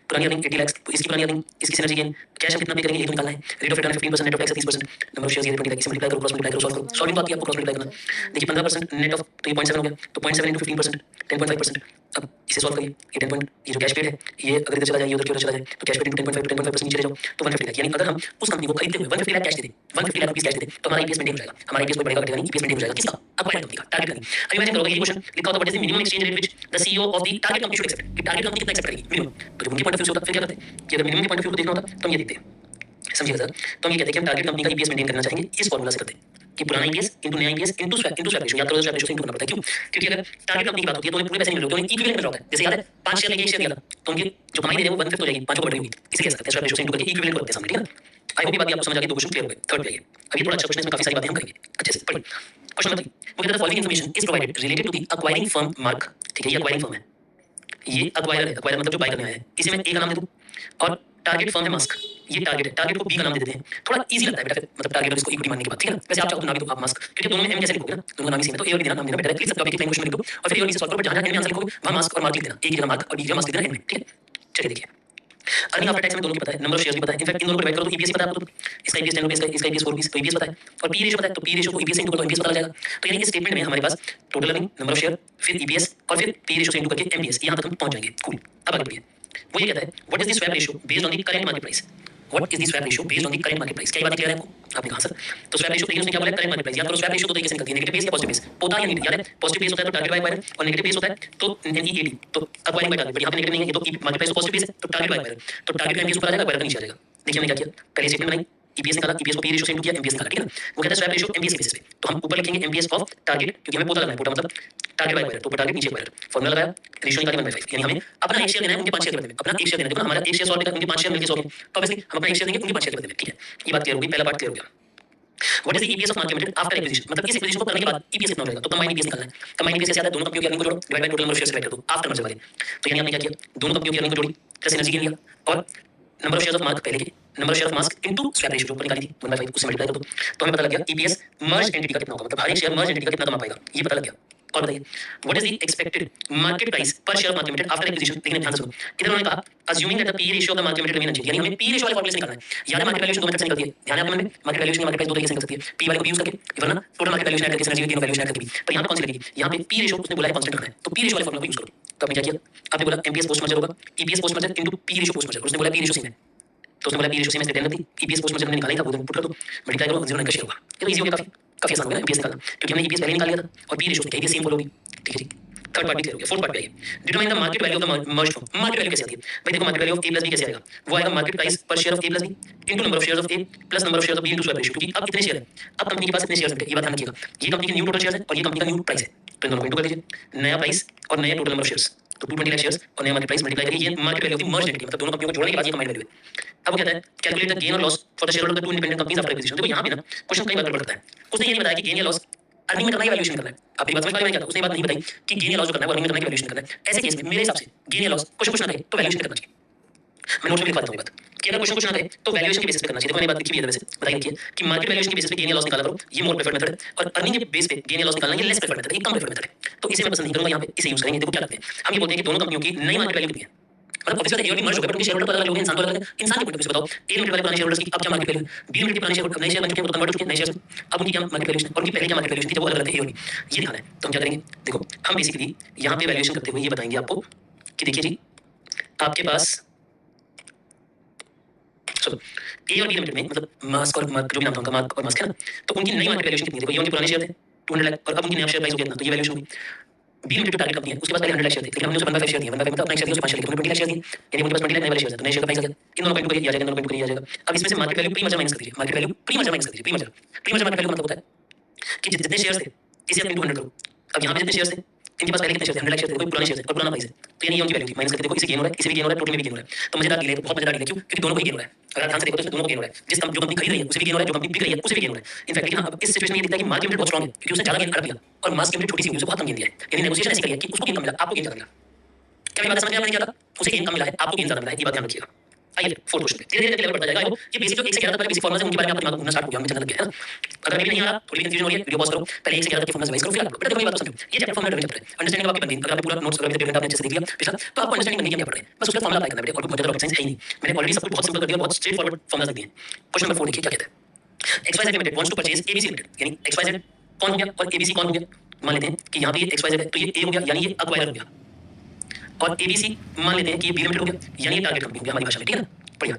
पुरानी अर्निंग 80 लाख, तो इसकी पुरानी अर्निंग, इसकी सिनर्जी गेन, कैश हम कितना पे करेंगे ये तो निकालना है, rate of return 15%, net of tax 30%, number of shares ये 20 लाख, इसे मल्टीप्लाई करो, क्रॉस मल्टीप्लाई करो, सॉल्व करो, सॉल्विंग बात की आपको क्रॉस मल्टीप्लाई करना, देखिए 15% नेट ऑफ, तो ये 0.7 हो गया, तो 0.7 into 15% 10.5%, अब इसे सॉल्व करिए, ये 10 पॉइंट, ये जो कैश पेड है ये अगर इधर चला जाए, ये उधर की ओर चला जाए, तो कैश पेड into 10.5 to 10.5% नीचे ले जाओ, तो 150 लाख, यानी अगर हम उस कंपनी को खरीदते हुए 150 लाख कैश दे दें, 150 लाख रुपीस कैश दे दें, तो हमारा ईपीएस मेंटेन हो जाएगा, हमारा ईपीएस कोई बढ़ेगा घटेगा नहीं, ईपीएस मेंटेन हो जाएगा, किसका, अक्वायर्ड कंपनी का, टारगेट कंपनी। अब इमेजिन करोगे ये क्वेश्चन लिखा होता है what is the minimum exchange rate which the CEO of the target company should accept, कि टारगेट कंपनी कितना एक्सेप्ट करेगी मिनिमम, तो जब उनके पॉइंट ऑफ व्यू से होता फिर क्या करते हैं कि अगर मिनिमम के पॉइंट ऑफ व्यू को देखना होता तो हम ये देखते हैं, समझिएगा सर, तो हम ये कहते हैं कि हम टारगेट कंपनी का ईपीएस मेंटेन करना चाहेंगे इस फॉर्मूला से करते हैं कि पुराना ईपीएस इनटू नया ईपीएस इनटू स्वैप रेशियो, याद करो स्वैप रेशियो से इनटू करना पड़ता है, क्यों, क्योंकि अगर टारगेट कंपनी की बात होती है तो उन्हें पूरे पैसे नहीं मिलते, उन्हें इक्विवेलेंट मिल रहा है, जैसे याद है 5 शेयर लेके 1 शेयर दिया था, तो उनकी जो कमाई दे रहे हैं वो 1/5 हो जाएगी, 5 को बढ़ रही होगी, इसे कह सकते हैं स्वैप रेशियो से इनटू करके इक्विवेलेंट करते हैं सामने, ठीक है। आई होप ये बात आपको समझ आ गई, दो क्वेश्चन क्लियर हो गए, थर्ड पे आइए, अब ये थोड़ा अच्छा क्वेश्चन, इसमें काफी सारी बातें हम करेंगे अच्छे से, पढ़िए क्वेश्चन नंबर 3, वो कहता है following information is provided related to the acquiring firm Mark, ठीक है, ये एक्वायरिंग फर्म है, ये अक्वायरर है, अक्वायरर मतलब जो बाय करने आया है, इसे मैं ए का नाम दे दूं और टारगेट फर्म है मास्क, ये टारगेट है, टारगेट को बी का नाम दे देते हैं, थोड़ा इजी लगता है बेटा, मतलब टारगेट और इसको इक्विटी मानने के बाद, ठीक है ना, वैसे आप चाहो तो नाम भी दो आप मास्क, क्योंकि दोनों में एम कैसे लिखोगे ना, दोनों का नाम ही सेम है, तो ए और बी देना, नाम देना बेटर है, लिख सकते हो आप एक लाइन क्वेश्चन में लिख दो और फिर ए और बी से सॉल्व करो, बट जहां एंड में आंसर लिखोगे वहां मास्क और मार्क लिख देना, ए की जगह मार्क और बी की जगह मास्क लिख देना एंड में, ठीक है। चलिए देखिए, अर्निंग आफ्टर टैक्स में दोनों की पता है, नंबर ऑफ शेयर्स भी पता है, इनफैक्ट इन दोनों को डिवाइड करो तो ईपीएस पता है आपको, तो इसका ईपीएस 10 रुपीस का, इसका ईपीएस 4 रुपीस, तो ईपीएस पता है, और पी रेशियो पता है, तो पी रेशियो को ईपीएस से इनटू करो तो ईपीएस पता लग जाएगा, तो यानी इस स्टेटमेंट में हमारे पास total earning, number of share, फिर ईपीएस और फिर पी रेशियो से इनटू करके एमडीएस, यहां तक हम पहुंच जाएंगे, कूल। अब आगे बढ़िए, वो ये कहता है what is the swap ratio based on the current market price, what is the swap ratio based on the current market price, क्या ये बात क्लियर है आपको, आपने कहा सर, तो स्वैप रेशियो देखिए उसने क्या बोला, करंट मार्केट प्राइस, याद करो स्वैप रेशियो दो तरीके से निकलती है, नेगेटिव बेस या पॉजिटिव बेस, होता है या नहीं, याद है पॉजिटिव बेस होता है तो टारगेट बाय बायर और नेगेटिव बेस होता है तो एनईएडी, तो एक्वायरिंग बाय टारगेट, बट यहां पे नेगेटिव नहीं है, ये तो मार्केट प्राइस पॉजिटिव बेस है तो टारगेट बाय बायर, तो टारगेट का एमडीएस ऊपर आ जाएगा, बायर का नीचे आ जाएगा। देखिए हमने क्या किया, पहले स्टेटमेंट बनाई, ईपीएस निकाला, ईपीएस को पी रेशियो से इनटू किया, एमडीएस निकाला, ठीक है ना, वो कहता है स्वैप रेशियो एमडीएस के बेसिस पे, तो हम ऊपर लिखेंगे एमडीएस ऑफ टारगेट, क्योंकि हमें पता लगना है, पोटा मतलब टारगेट बाय बायर, तो ऊपर टारगेट नीचे बायर, फार्मूला लगाया, रेशियो निकाली 1/5, यानी हमें अपना एक शेयर देना है उनके 5 शेयर के बदले में, अपना एक शेयर देना है, देखो ना हमारा एक शेयर 100 रुपए का, उनके 5 शेयर मिलके 100 के, तो ऑब्वियसली हम अपना एक शेयर देंगे उनके 5 शेयर के बदले में, ठीक है, ये बात क्लियर हो गई, पहला पार्ट क्लियर हो गया। What is the EPS of market limited after acquisition, मतलब इस एक्विजिशन को करने के बाद ईपीएस कितना हो जाएगा, तो कंबाइंड ईपीएस निकालना है, कंबाइंड ईपीएस कैसे आता है, दोनों कंपनियों की अर्निंग को जोड़ो divide by total number of shares divide कर दो आफ्टर मर्जर वाले, तो यानी आपने क्या किया, दोनों कंपनियों की अर्निंग को जोड़ी प्लस एनर्जी गेन लिया और number of shares of mark पहले के, number of shares of mask into swap ratio जो ऊपर निकाली थी 1/5 उससे मल्टीप्लाई कर दो, तो हमें पता लग गया ईपीएस मर्ज एंटिटी का कितना होगा, मतलब हर एक शेयर मर्ज एंटिटी का कितना कमा पाएगा, ये पता लग गया। और बताइए what is the expected market price per share of market limited after acquisition, लेकिन ध्यान से सुनो, इधर उन्होंने कहा assuming that the P ratio of the market limited remain unchanged, यानी हमें पी रेशियो वाले फॉर्मूले से निकालना है, यानी मार्केट वैल्यूएशन दो मेथड से निकलती है, ध्यान है आपके मन में, मार्केट वैल्यूएशन मार्केट प्राइस दो तरीके से निकल सकती है, पी वाले को भी यूज करके, वरना टोटल मार्केट वैल्यूएशन ऐड करके सिनर्जी गेन वैल्यूएशन ऐड करके भी, पर यहां पे कौन सी लगेगी, यहां पे पी रेशियो उसने बोला है कांस्टेंट रखना है, तो पी रेशियो वाले फॉर्मूला को यूज करो, तो आपने क्या किया, आपने बोला एमपीएस पोस्ट मर्जर होगा, EPS post merger into P ratio post merger, उसने बोला पी रेशियो सेम है, तो उसने बोला पी रेशियो सेम है, इसलिए 10 थी, ईपीएस पोस्ट मर्जर हमने निकाला ही था, वो पुट कर दो, मल्टीप्लाई करो 0 का शेयर होगा, ये तो इजी हो गया, काफी काफी आसान हो गया एमपीएस निकालना, क्योंकि हमने ईपीएस पहले निकाल लिया था और पी रेशियो उसने ईपीएस सेम फॉलो होगी, ठीक है जी। थर्ड पार्ट भी क्लियर हो गया, फोर्थ पार्ट पे आइए, determine the market value of the merge firm, market value कैसे आती है भाई, देखो market value of A plus B कैसे आएगा, वो आएगा market price per share of A plus B into number of shares of A plus number of shares of B into swap ratio, क्योंकि अब कितने शेयर है, अब कंपनी के पास कितने शेयर्स हैं, ये बात ध्यान रखिएगा, ये कंपनी के न्यू टोटल शेयर्स है और ये कंपनी का न्यू प्राइस है, तो इन दोनों को इंटू कर लीजिए, नया प्राइस और नया टोटल नंबर ऑफ शेयर्स, तो 220 लाख शेयर्स और नया मार्केट प्राइस मल्टीप्लाई करिए, ये market value of the merge entity, मतलब दोनों कंपनियों को जोड़ने के बाद ये कंबाइंड वैल्यू है। अब वो कहता है कैलकुलेट द गेन और loss for the share holder of the two independent companies after acquisition, देखो यहां पे ना क्वेश्चन कई बार गड़बड़ करता है, उसने ये नहीं बताया कि गेन या लॉस अर्निंग में करना है वैल्यूएशन करना है, आपकी बात समझ पा रहे हैं क्या, उसने बात नहीं बताई कि गेन या लॉस जो करना है वो अर्निंग में करना है वैल्यूएशन करना है, ऐसे केस में मेरे हिसाब से गेन या लॉस क्वेश्चन कुछ ना कहे तो वैल्यूएशन करना चाहिए, मैं नोट में लिखवा देता हूं ये बात कि अगर क्वेश्चन कुछ ना कहे तो वैल्यूएशन के बेसिस पे करना चाहिए, देखो मैंने बात लिखी भी है वैसे बताई रखी है कि मार्केट वैल्यूएशन के बेसिस पे गेन या लॉस निकाला करो, ये मोर प्रेफर्ड मेथड है, और अर्निंग के बेस पे गेन या लॉस निकालना ये लेस प्रेफर्ड मेथड है, ये कम प्रेफर्ड मेथड है, तो इसे मैं पसंद नहीं करूंगा, यहां पे इसे यूज करेंगे। देखो क्या करते हैं हम, ये बोलते हैं कि दोनों कंपनियों की नई मार्केट वैल्यू कितनी है, मतलब ऑब्वियसली ए और बी मर्ज हो गए, बट उनके शेयर होल्डर तो अलग हो गए, इंसान तो अलग है, इंसान के पॉइंट ऑफ व्यू से बताओ ए लिमिटेड वाले पुराने शेयर होल्डर्स की अब क्या मार्केट वैल्यू है, बी लिमिटेड के पुराने शेयर होल्डर नए शेयर बन चुके हैं, वो तो कन्वर्ट हो चुके हैं नए शेयर में, अब उनकी क्या मार्केट वैल्यूएशन और उनकी पहले क्या मार्केट वैल्यूएशन थी जब वो अलग अलग थे ए और बी, ये दिखाना है, तो हम क्या करेंगे, देखो हम बेसिकली यहाँ पे वैल्यूएशन करते हुए ये बताएंगे आपको कि देखिए जी आपके पास चलो ए और बी लिमिटेड में, मतलब मास्क और मार्क जो भी नाम था उनका, मार्क और मास्क है ना, तो उनकी नई मार्केट वैल्यूएशन कितनी है, देखो ये उनके पुराने शेयर थे 200 लाख और अब उनकी नया शेयर प्राइस हो गया इतना, तो ये वैल्यूएशन होगी। बी लिमिटेड जो टारगेट कंपनी है उसके पास पहले 100 लाख शेयर थे, लेकिन हमने उसे 1/5 शेयर दिए, 1/5 मतलब अपना एक शेयर दिया, उसे 5 शेयर दिए, उन्हें 20 लाख शेयर दिए, यानी उनके पास 20 लाख नए वाले शेयर हैं, तो नए शेयर का प्राइस आ गया, इन दोनों को इंटू करके आ जाएगा, इन दोनों को इंटू करके आ जाएगा। अब इसमें से market value pre merger minus कर दीजिए, market value pre merger minus कर दीजिए, प्री मर्जर मार्केट वैल्यू मतलब होता है कि जितने शेयर्स थे इसे आप इंटू 100 करो, अब यहाँ पे जितने शेयर्स थे इनके पास पहले कितने शेयर थे, 100 लाख शेयर थे, कोई पुराने शेयर थे और पुराना प्राइस है, तो यानी ये उनकी वैल्यू थी, माइनस करके देखो इसे गेन हो रहा है, इसे भी गेन हो रहा है, टोटल में भी गेन हो रहा है, तो मजेदार डील है, बहुत मजेदार डील है, क्यों, क्योंकि दोनों को ही गेन हो रहा है, अगर ध्यान से देखो तो इसमें दोनों को गेन हो रहा है, जिस जो कंपनी खरीद रही है उसे भी गेन हो रहा है, जो कंपनी बिक रही है उसे भी गेन हो रहा है। इनफैक्ट लेकिन अब इस सिचुएशन में ये दिखता है कि मार्केट लिमिटेड बहुत स्ट्रांग है, क्योंकि उसने ज्यादा गेन कर दिया और मास्क लिमिटेड छोटी सी हुई, उसे बहुत कम गेन दिया है, यानी नेगोशिएशन ऐसी करी है कि उसको गेन कम मिला, आपको गेन ज्यादा मिला, क्या मेरी बात समझ में आपने क्या था? उसे गेन कम मिला है, आपको गेन ज़्यादा मिला है, ये बात ध्यान रखिएगा। आइए फिर फोर्थ क्वेश्चन पे धीरे-धीरे लेवल बढ़ता जाएगा। आई होप ये बेसिक जो 1 से 11 तक वाले बेसिक फॉर्मूलाज़ हैं उनके बारे में आपका दिमाग घूमना स्टार्ट हो गया, हमें चलने लग गया है ना? अगर अभी भी नहीं आ रहा, थोड़ी भी कंफ्यूजन हो रही है, वीडियो पॉज़ करो, पहले 1 से 11 तक के फॉर्मूलाज़ रिवाइज़ करो, फिर आगे बढ़ो। बेटा देखो मेरी बात तो समझो, ये चैप्टर फॉर्मूला ड्रिवन चैप्टर है, अंडरस्टैंडिंग आपकी बन गई। अगर आपने पूरा नोट्स अगर पेपर आपने अच्छे से देख लिया पिछला, तो आपको अंडरस्टैंडिंग बनने की हम क्या पढ़ रहे हैं? बस उसका फॉर्मूला अप्लाई करना है बेटे, और कोई बहुत ज़्यादा रॉकेट साइंस है ही नहीं। मैंने ऑलरेडी सब कुछ बहुत सिंपल कर दिया, बहुत स्ट्रेट फॉरवर्ड फॉर्मूलाज़ दिए हैं। क्वेश्चन नंबर 4 देखिए क्या कहता है? XYZ limited wants to purchase ABC limited, यानी XYZ कौन हो गया और ABC कौन हो गया? मान लेते हैं कि यहाँ पे ये XYZ है, तो ये A हो गया, यानी ये अक्वायरर हो गया। और ABC मान लेते हैं कि ये B लिमिटेड हो गया, यानी ये टारगेट कंपनी हो गया हमारी भाषा में, ठीक है ना? बढ़िया।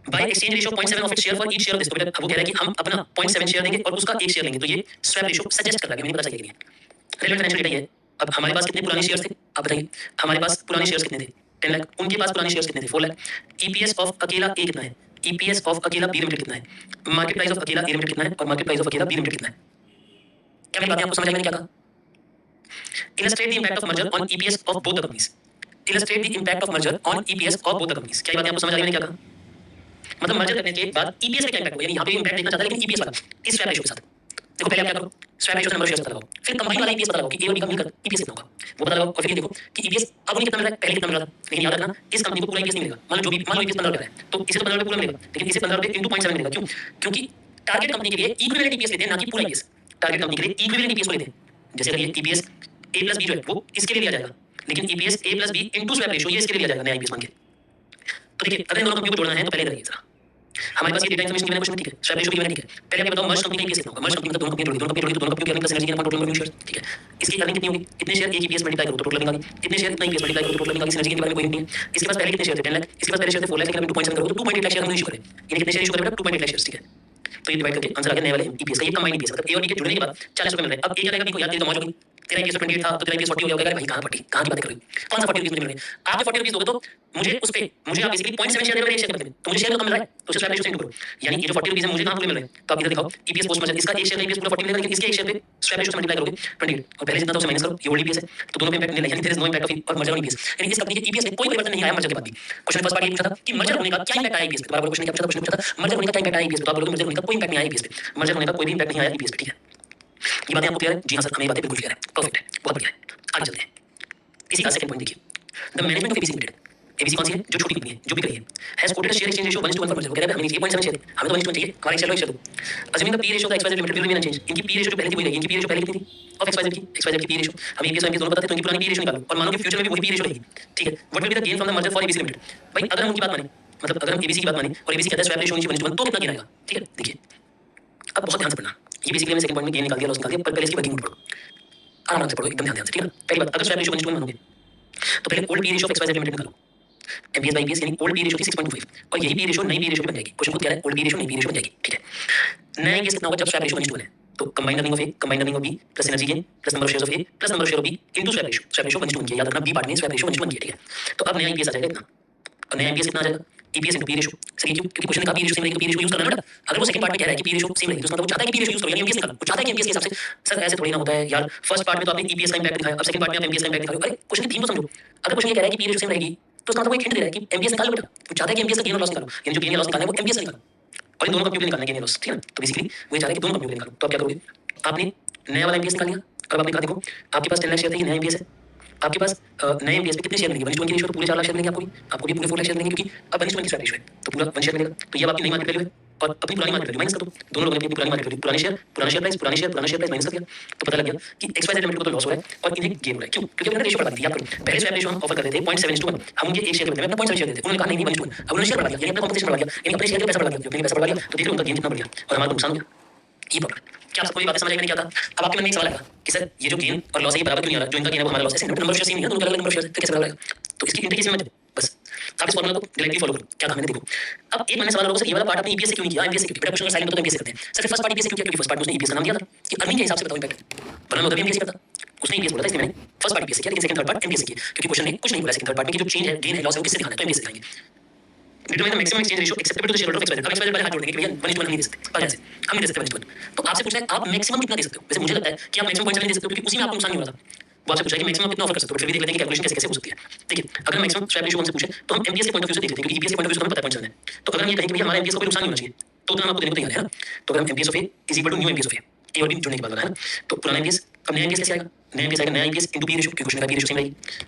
By exchange ratio 0.7 of its share for each share of this, तो बेटा अब वो कह रहा है कि हम अपना 0.7 शेयर देंगे और उसका एक शेयर लेंगे, तो ये स्वैप रेशियो सजेस्ट कर रहा है, मुझे पता चलेगा कि नहीं। रिलेवेंट फाइनेंशियल डेटा ये है। अब हमारे पास कितने पुराने शेयर्स थे आप बताइए? हमारे पास पुराने शेयर्स कितने थे? 10 लाख। उनके पास पुराने शेयर्स कितने थे? 4 लाख। ईपीएस ऑफ अकेला ए कितना है? ईपीएस ऑफ अकेला बी लिमिटेड कितना है? मार्केट प्राइस ऑफ अकेला ए लिमिटेड कितना है और मार्केट प्राइस ऑफ अकेला बी लिमिटेड कितना है? क्या मेरी बातें आपको समझ आई? मैंने क्या कहा? Illustrate the impact of merger on EPS of both the companies. Illustrate the impact of merger on EPS of both the companies. क्या ये बातें आपको समझ आ रही है? मैंने क्या कहा? मतलब मर्जर करने के बाद ईपीएस पे क्या इम्पैक्ट होगा, यानी यहाँ पे इम्पैक्ट देखना चाहता है लेकिन ईपीएस वाला इस स्वैप रेशियो के साथ। देखो पहले आप क्या करो, स्वैप रेशियो से नंबर ऑफ शेयर्स पता लगाओ, फिर कंबाइन वाला ईपीएस पता लगाओ कि ए और बी का मिलकर ईपीएस कितना होगा, वो पता लगाओ। और फिर ये देखो कि ईपीएस अब उन्हें कितना मिल रहा है, पहले कितना मिल रहा था। लेकिन याद रखना इस कंपनी को पूरा ईपीएस नहीं मिलेगा। मान लो जो भी मान लो ईपीएस 15 रुपये है, तो इसे तो 15 रुपये पूरा मिलेगा, लेकिन इसे 15 रुपये इंटू 0.7 मिलेगा। क्यों? क्योंकि टारगेट कंपनी के लिए इक्विवेलेंट ईपीएस लेते हैं, ना कि पूरा ईपीएस। टारगेट कंपनी के लिए इक्विवेलेंट ईपीएस को लेते हैं। जैसे अगर ये ईपीएस ए प्लस बी जो है वो इसके लिए लिया जाएगा, लेकिन EPS A plus B into swap ratio ये इसके लिए लिया जाएगा नया ईपीएस मान के। तो देखिए अगर इन दोनों कंपनी को जोड़ना है तो पहले इधर आइए जरा। हमारे पास ये डेटा इन्फॉर्मेशन की मैंने क्वेश्चन, ठीक है, स्वैप रेशियो की मैंने, ठीक है। पहले आप ये बताओ मर्ज कंपनी का ईपीएस कितना होगा? मर्ज कंपनी मतलब दोनों कंपनी जोड़ी, दोनों कंपनी जोड़ी तो दोनों कंपनी की earning plus synergy upon total number of shares, ठीक है। इसकी अर्निंग कितनी होगी? इतने शेयर एक ईपीएस मल्टीप्लाई करो तो टोटल अर्निंग आ गई। इतने शेयर इतना ईपीएस मल्टीप्लाई करो तो टोटल अर्निंग आ गई। सिनर्जी के बारे में कोई नहीं है। इसके पास पहले कितने शेयर थे? 10 लाख। इसके पास पहले शेयर थे 4 लाख, लेकिन 2.7 करो तो 2.8 लाख शेयर हमने इशू करे। यानी कितने शेयर इशू करे बेटा? 2.8 लाख शेयर्स, ठीक है। तो ये डिवाइड करके आंसर आ गया नए वाले ईपीएस का। ये कंबाइंड ईपीएस मतलब ए और बी के जुड़ने के बाद 40 रुपए मिल रहे हैं। अब ए क्या करेगा? बी को यार तेरी तो मौज हो गई, तेरा ईपीएस 28 था तो तेरा ईपीएस 40 हो गया। भाई कहां 40? कहां की बातें कर रहे हो? कौन सा 40 रुपीस मुझे मिल रहे हैं? आप जो 40 रुपीस दोगे तो मुझे उस पे मुझे आप बेसिकली 0.7 शेयर दे रहे हो, एक शेयर बदले में, तो मुझे शेयर कम मिल रहा है, तो उसे स्वैप रेशियो से इंटू करो। यानी ये जो 40 रुपीस है मुझे कहां पूरे मिल रहे हैं? तो आप इधर दिखाओ ईपीएस पोस्ट मर्जर, इसका एक शेयर का ईपीएस पूरा 40 मिलेगा, लेकिन इसके एक शेयर पे स्वैप रेशियो से मल्टीप्लाई करोगे 28, और पहले जितना था उसे माइनस करो, ये ओल्ड ईपीएस है, तो दोनों पे इम्पैक्ट नहीं है, यानी there is no impact of merger on EPS. यानी इस कंपनी के ईपीएस में कोई परिवर्तन नहीं आया मर्जर के बाद भी। क्वेश्चन फर्स्ट पार्ट ये पूछा था कि मर्जर होने का क्या इम्पैक्ट आया ईपीएस पे, दोबारा क्वेश्चन क्या पूछा था? क्वेश्चन पूछा था मर्जर होने का क्या इम्पैक्ट आया ईपीएस पे, तो आप बोलोगे मर्जर होने का कोई इम्पैक्ट नहीं आया ईपीएस पे, मर्जर होने का कोई भी इम्पैक्ट नहीं आया ईपीएस पे, ठीक है। ये बातें आपको क्लियर है? जी हां सर, हमें ये बातें बिल्कुल क्लियर है, परफेक्ट है, बहुत बढ़िया है। आगे चलते हैं। इसी का सेकंड पॉइंट देखिए, the management of ABC limited. ABC कौन सी है? जो छोटी कंपनी है, जो बिक रही है, has coated share exchange ratio 1:1 for merger. कह रहा है हमें 0.7 शेयर है, हमें तो 1:1 चाहिए, हमारा शेयर लो, एक शेयर दो। Assuming the P ratio of XYZ limited will remain unchanged. इनकी पी रेशियो जो पहले थी वही रहेगी। इनकी पी रेशियो पहले कितनी थी? ऑफ एक्सवाइजेड की पी रेशियो हमें ईपीएस और एमपीएस दोनों पता थे, तो इनकी पुरानी पी रेशियो निकालो और मानो कि फ्यूचर में भी वही पी रेशियो रहेगी, ठीक है। What will be the gain from the merger for ABC limited? भाई अगर हम उनकी बात माने, मतलब अगर हम एबीसी की बात माने और एबीसी कहता है स्वैप रेशियो 1:1 तो कितना गेन आएगा, ठीक है। देखिए अब बहुत ध्यान से पढ़ना, ये बेसिकली हमने सेकंड पॉइंट में गेन निकाल दिया, लॉस निकाल दिया, पर पहले इसकी वर्किंग नोट पढ़ो, आराम से पढ़ो, एकदम ध्यान से, ठीक है ना। पहली बात, अगर स्वैप रेशियो 1:1 मानोगे तो पहले old P ratio of XYZ limited निकालो, एमपीएस बाय ईपीएस, यानी ओल्ड पी रेशियो थी 6.25 और यही पी रेशियो नई पी रेशियो बन जाएगी। क्वेश्चन खुद कह रहा है ओल्ड पी रेशियो नई पी रेशियो बन जाएगी, ठीक है। नया ईपीएस कितना होगा जब स्वैप रेशियो 1:1 है? तो combined earning of A, combined earning of B plus synergy gain plus number of shares of A plus number of share of B into swap ratio. Swap ratio 1:1 है, याद रखना बी पार्ट में स्वैप रेशियो 1:1 है, ठीक है। तो अब नया ईपीएस आ जाएगा इतना, और नया ईपीएस कितना आ जाएगा? EPS into P ratio. सही क्यों? क्योंकि क्वेश्चन में कहा पी रेशियो सेम रहेगी, पी रेशियो यूज करना है बेटा। अगर वो सेकंड पार्ट में कह रहा है कि पी रेशियो सेम रहेगी, तो मतलब वो चाहता है कि पी रेशियो यूज करो, यानी एमपीएस निकालो। वो चाहता है कि एमपीएस के हिसाब से। सर ऐसे थोड़ी ना होता है यार, फर्स्ट पार्ट में तो आपने ईपीएस का इंपैक्ट दिखाया, अब सेकंड पार्ट में आप एमपीएस का इंपैक्ट दिखा रहे हो। अरे क्वेश्चन की थीम तो समझो। अगर क्वेश्चन ये कह रहा है कि पी रेशियो सेम रहेगी, तो इसका मतलब वो एक हिंट दे रहा है कि एमपीएस निकालो बेटा। वो चाहता है कि एमपीएस का गेन और लॉस निकालो, यानी जो गेन या लॉस निकालना है वो एमपीएस से निकालो, और इन दोनों कंपनियों के निकालना है गेन या लॉस, ठीक है ना। तो बेसिकली वो चाह रहा है कि दोनों कंपनियों के निकालो। तो आप क्या करोगे? आपने नया वाला एमपीएस निकाल लिया, अब आपने कहा देखो आपके पास 10 लाख शेयर थे, ये नया एमपीएस है, आपके पास नए एमपीएस पे कितने शेयर मिलेंगे? 1:1 की रेशियो, तो पूरे 4 लाख शेयर मिलेंगे आपको भी पूरे 4 लाख शेयर मिलेंगे, क्योंकि अब 1:1 की स्वैप रेशियो है, तो पूरा 1 शेयर मिलेगा। तो ये अब आपकी नई मार्केट वैल्यू है और अपनी पुरानी मार्केट वैल्यू माइनस कर दो। दोनों लोगों ने अपनी पुरानी मार्केट वैल्यू, पुराने शेयर प्राइस, पुराने शेयर माइनस कर दिया, तो पता लग गया कि एक्सवाइजेड लिमिटेड को तो लॉस हो रहा है और इन्हें गेन हो रहा है। क्यों? क्योंकि उन्होंने रेशियो बढ़ा दी। याद करो पहले स्वैप रेशियो हम ऑफर कर रहे थे 0.7:1, हम उनके एक शेयर के बदले में अपना 0.7 शेयर देते, उन्होंने कहा नहीं 1:1, अब उन्होंने शेयर बढ़ा दिया, यानी अपना कॉम्पिटिशन बढ़ा दिया, यानी अपने शेयर का पैसा बढ़ा दिया, अपने पैसा बढ़ा दिया, तो देखो उनका गेन कितना बढ़ गया और हमारा नुकसान हो गया। ये प्रॉब्लम क्या आप सबको ये बातें समझ आई? मैंने क्या था? अब आपके मन में एक सवाल आएगा कि सर ये जो गेन और लॉस है ये बराबर क्यों नहीं आ रहा? जो इनका गेन है वो हमारा लॉस है, नंबर ऑफ शेयर सेम नहीं है, दोनों का अलग नंबर ऑफ शेयर है, तो कैसे बराबर आएगा? तो इसकी इंटीग्रेशन में बस आप इस फॉर्मूला को डायरेक्टली फॉलो करो। क्या था मैंने देखो, अब एक मन में सवाल होगा सर ये वाला पार्ट आपने ईपीएस से क्यों नहीं किया? एमपीएस से क्यों? बेटा क्वेश्चन साइड में तो एमपीएस से करते हैं। सर फर्स्ट पार्ट ईपीएस से क्यों किया? क्योंकि फर्स्ट पार्ट में उसने ईपीएस का नाम दिया था कि अर्निंग के हिसाब से बताओ इंपैक्ट, वरना मैं उधर भी एमपीएस करता। उसने ईपीएस बोला था, इसलिए मैंने फर्स्ट पार्ट ईपीएस से किया, लेकिन सेकंड थर्ड पार्ट एमपीएस से किया, क्योंकि क्वेश्चन ने कुछ नहीं बोला सेकंड थर्ड पार्ट में कि जो चेंज है, गेन है, लॉस है वो किससे दिखाना है, तो एमपीएस से दिखाएंगे। Determine the maximum exchange ratio acceptable to the shareholder of XYZ. अब एक्सवाइजेड वाले हाथ जोड़ देंगे कि भैया 1:1 हम नहीं दे सकते, और ऐसे हम नहीं दे सकते 1:1। तो आपसे पूछा है आप मैक्सिमम कितना दे सकते हो? वैसे मुझे लगता है कि आप मैक्सिमम 0.7 नहीं दे सकते हो, क्योंकि उसी में आपको नुकसान नहीं हो रहा था। वो आपसे पूछा है कि मैक्सिमम कितना ऑफर कर सकते हो, फिर भी देख लेते हैं कि कैलकुलेशन कैसे कैसे हो सकती है। देखिए अगर मैक्सिमम स्वैप रेशियो हमसे पूछे तो हम एमपीएस के पॉइंट ऑफ व्यू से देख लेते हैं, क्योंकि ईपीएस के पॉइंट ऑफ व्यू से हमें पता है 0.7 है। तो अगर हम ये कहें कि भैया हमारा एमपीएस को कोई नुकसान नहीं होना चाहिए, तो उतना हम आपको देने को तैयार है ना। तो अगर हम MPS of A is equal to new MPS of A, A और बी जुड़ने के बाद वाला है ना, तो पुराना एमपीएस, अब नया एमपीएस कैसे आएगा? नया एमपीएस आएगा नया एमपीएस इनटू पी रेशियो, क्योंकि क्वेश्चन का पी रेशियो सेम रहेगी।